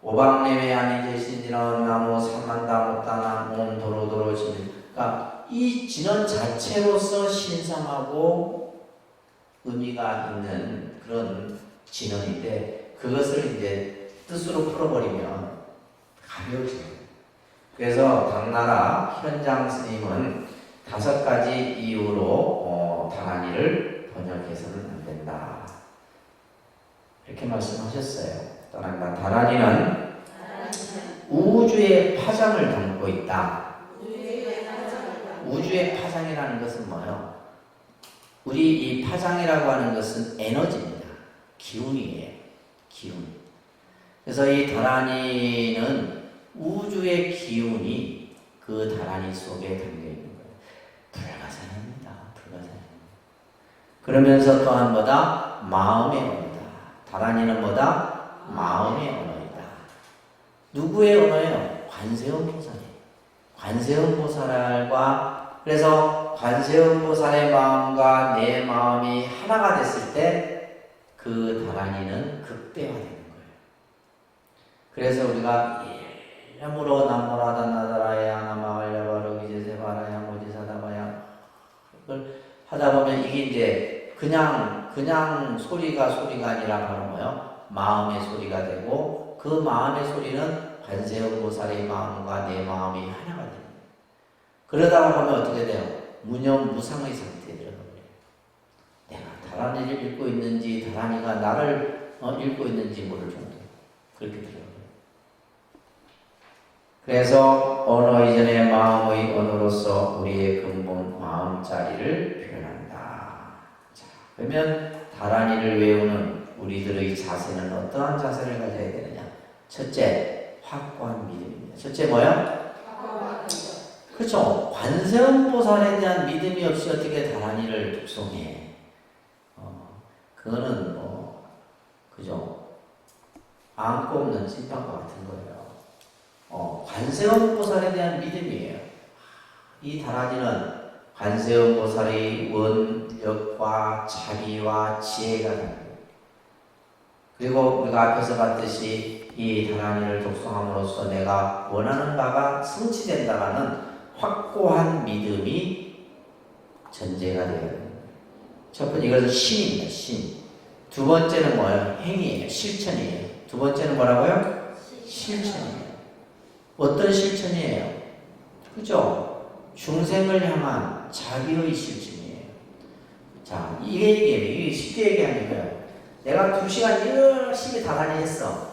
오방내외 아니제신이런 나무 삼만다 못다나 온 도로도로 진. 그러니까 이 진언 자체로서 신성하고 의미가 있는 그런 진언인데 그것을 이제 뜻으로 풀어버리면 가벼워져요. 그래서 당나라 현장 스님은 5가지 이유로 다란이를 번역해서는 안 된다. 이렇게 말씀하셨어요. 다란이는 우주의 파장을 담고 있다. 우주의 파장이라는 것은 뭐예요? 우리 이 파장이라고 하는 것은 에너지입니다. 기운이에요. 기운. 그래서 이 다란이는 우주의 기운이 그 다란이 속에 담겨 있는 거예요. 불가사의합니다. 불가사의. 그러면서 또한 뭐다? 마음의 언어다. 다란이는 뭐다? 마음의 언어이다. 누구의 언어예요? 관세음보살이에요. 관세음보살과 그래서 관세음보살의 마음과 내 마음이 하나가 됐을 때 그 다란이는 극대화되는 거예요. 그래서 우리가 일념으로 남모라다나다라야 나마갈야바로기제세바라야 모지사다바야 이걸 하다 보면 이게 이제 그냥 소리가 아니라 바로 뭐예요? 마음의 소리가 되고 그 마음의 소리는 관세음보살의 마음과 내 마음이 하나가 됩니다. 그러다가 보면 어떻게 돼요? 무념무상의 상태에 들어가요. 내가 다란이를 읽고 있는지 다란이가 나를 읽고 있는지 모를 정도 그렇게 들어가요. 그래서 언어 이전의 마음의 언어로서 우리의 근본 마음자리를 표현한다. 자, 그러면 다란이를 외우는 우리들의 자세는 어떠한 자세를 가져야 되느냐? 첫째, 확고한 믿음입니다. 첫째 뭐요? 그렇죠. 관세음보살에 대한 믿음이 없이 어떻게 다란이를 독송해? 그거는 그죠? 안고 없는 찐빵과 같은 거예요. 관세음보살에 대한 믿음이에요. 이 다란이는 관세음보살의 원력과 자비와 지혜가 됩니다. 그리고 우리가 앞에서 봤듯이 이 다란이를 독송함으로써 내가 원하는 바가 성취된다라는 확고한 믿음이 전제가 되어야 됩니다. 첫 번째 이것은 신입니다. 신. 두 번째는 뭐예요? 행위예요. 실천이에요. 두 번째는 뭐라고요? 실천이에요. 어떤 실천이에요? 그죠? 중생을 향한 자비의 실천이에요. 자, 이게 쉽게 얘기하는 거예요. 내가 2시간 열심히 다란이 했어.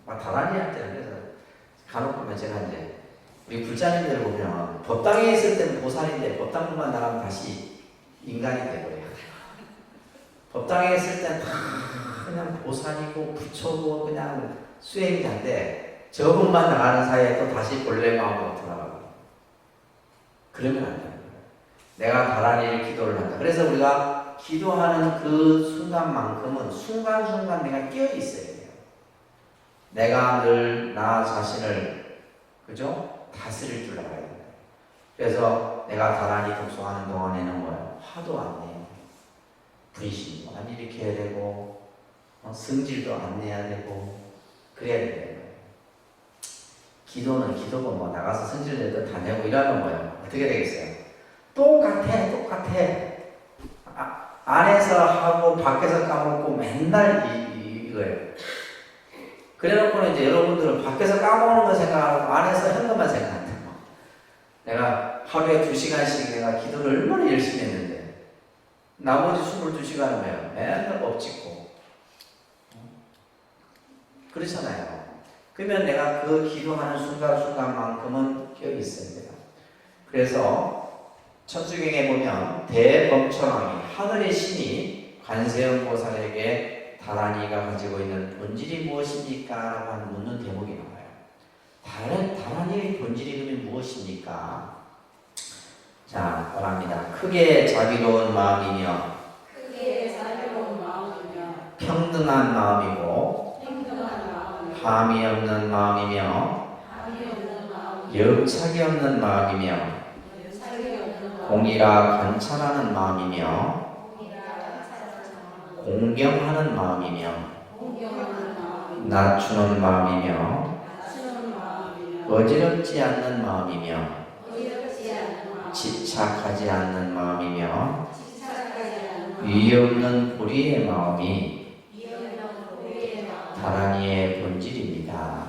다란이 할 때는 그래서 간혹 보면 제가 이제 우리 불자님들 보면 법당에 있을 때는 보살인데 법당만 나가면 다시 인간이 되버려요. 법당에 있을 때는 다 그냥 보살이고 부처고 그냥 수행자인데 저분만 나가는 사이에 또 다시 본래 마음으로 돌아가고 그러면 안 되는 거예요. 내가 다란이를 기도를 한다. 그래서 우리가 기도하는 그 순간만큼은 순간순간 내가 깨어 있어야 돼요. 내가 늘 나 자신을 그죠? 다스릴 줄 알아야 돼요. 그래서 내가 다란이 독송하는 동안에는 뭐예요? 화도 안 내요. 분심도 안 일으켜야 되고 성질도 안 내야 되고 그래야 되는 거예요. 기도는 기도고 뭐 나가서 성질 내도 다 내고 이러면 뭐예요? 어떻게 되겠어요? 똑같아. 안에서 하고 밖에서 까먹고 맨날 이거예요. 그래놓고는 이제 여러분들은 밖에서 까먹는 거 생각하고 안에서 한 것만 생각한다. 내가 하루에 2시간씩 내가 기도를 얼마나 열심히 했는데 나머지 22시간은 뭐예요? 맨날 엎짓고 그렇잖아요. 그러면 내가 그 기도하는 순간순간만큼은 기억이 있어야 돼요. 그래서 천수경에 보면 대범천왕이 하늘의 신이 관세음보살에게 다란이가 가지고 있는 본질이 무엇입니까? 라고 묻는 대목이 나와요. 다란이의 본질이 그러면 무엇입니까? 자, 말합니다. 크게 자비로운 마음이며 평등한 마음이고 함이 없는 마음이며 역착이 없는 마음이며 공이라 관찰하는 마음이며 공경하는 마음이며 낮추는 마음이며 어지럽지 않는 마음이며 집착하지 않는 마음이며 위 없는 불의의 마음이 다란이의 본질입니다.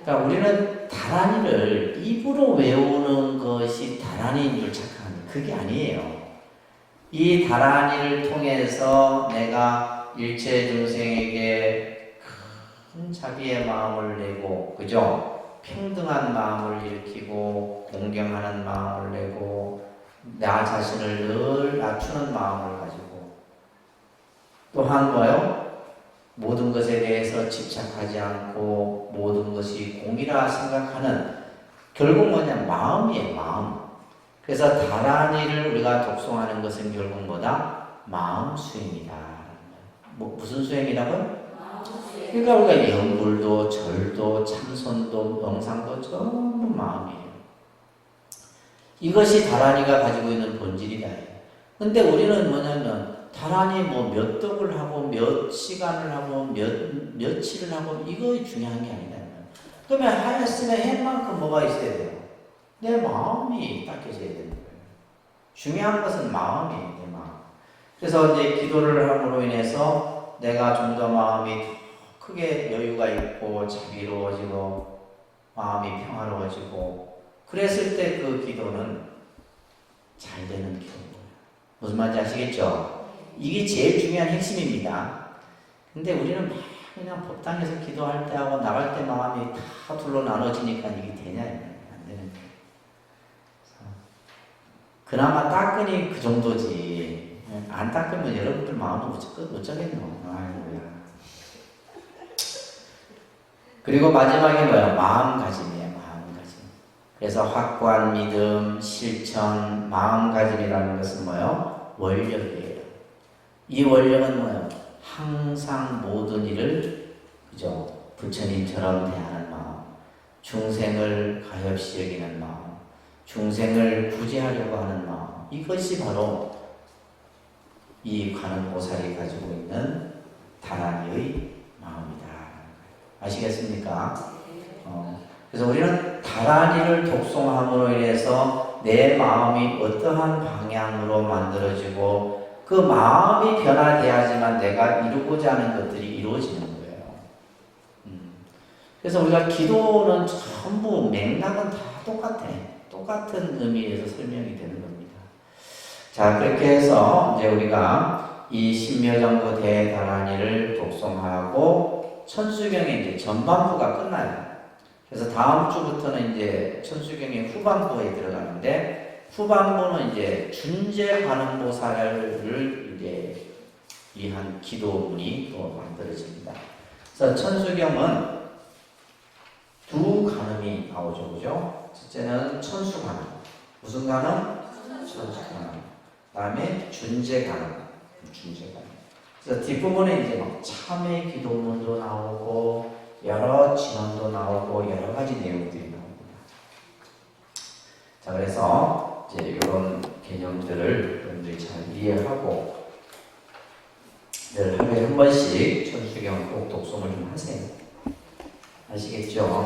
그러니까 우리는 다란이를 입으로 외우는 것이 다란이인 줄 착각합니다. 그게 아니에요. 이 다란이를 통해서 내가 일체 중생에게 큰 자비의 마음을 내고, 그죠? 평등한 마음을 일으키고, 공경하는 마음을 내고, 나 자신을 늘 낮추는 마음을 가지고, 또한 뭐요? 모든 것에 대해서 집착하지 않고 모든 것이 공이라 생각하는, 결국 뭐냐? 마음이에요, 마음. 그래서 다란이를 우리가 독송하는 것은 결국 뭐다? 마음 수행이다. 무슨 수행이라고요? 그러니까 우리가 영불도 절도 참선도 명상도 전부 마음이에요. 이것이 다란이가 가지고 있는 본질이다. 근데 우리는 뭐냐면 다란이 뭐 몇 덕을 하고 몇 시간을 하고 며칠을 하고 이거 중요한 게 아니다. 그러면 하였으면 한 만큼 뭐가 있어야 돼요? 내 마음이 닦여져야 되는 거예요. 중요한 것은 마음이에요. 내 마음. 그래서 이제 기도를 함으로 인해서 내가 좀 더 마음이 크게 여유가 있고 자비로워지고 마음이 평화로워지고 그랬을 때 그 기도는 잘 되는 기도인 거예요. 무슨 말인지 아시겠죠? 이게 제일 중요한 핵심입니다. 근데 우리는 막 그냥 법당에서 기도할 때하고 나갈 때 마음이 다 둘로 나눠지니까 이게 되냐? 안 되는 거예요. 그나마 닦으니 그 정도지. 안 닦으면 여러분들 마음은 어쩌겠노? 아이고야. 그리고 마지막에 뭐예요? 마음가짐이에요. 마음가짐. 그래서 확고한 믿음, 실천, 마음가짐이라는 것은 뭐예요? 원력이에요. 이 원력은 뭐예요? 항상 모든 일을, 그죠? 부처님처럼 대하는 마음, 중생을 가엾이 여기는 마음, 중생을 구제하려고 하는 마음, 이것이 바로 이 관음보살이 가지고 있는 다란이의 마음이다. 아시겠습니까? 그래서 우리는 다란이를 독송함으로 인해서 내 마음이 어떠한 방향으로 만들어지고 그 마음이 변화돼야지만 내가 이루고자 하는 것들이 이루어지는 거예요. 그래서 우리가 기도는 전부 맥락은 다 똑같아. 똑같은 의미에서 설명이 되는 겁니다. 자, 그렇게 해서 이제 우리가 이 신묘정부 대다란이를 독송하고 천수경의 이제 전반부가 끝나요. 그래서 다음 주부터는 이제 천수경의 후반부에 들어가는데 후반부는 이제 준재관음보살을 이제 위한 기도문이 또 만들어집니다. 그래서 천수경은 두 관음이 나오죠, 그죠? 첫째는 천수관음. 무슨 관음? 천수관음. 다음에 준재관음. 준재관음. 그래서 뒷부분에 이제 막 참회 기도문도 나오고 여러 진언도 나오고 여러 가지 내용들이 나옵니다. 자, 그래서 이제 이런 개념들을 여러분들이 잘 이해하고 늘 하루에 한 번씩 천수경 꼭 독송을 좀 하세요. 아시겠죠?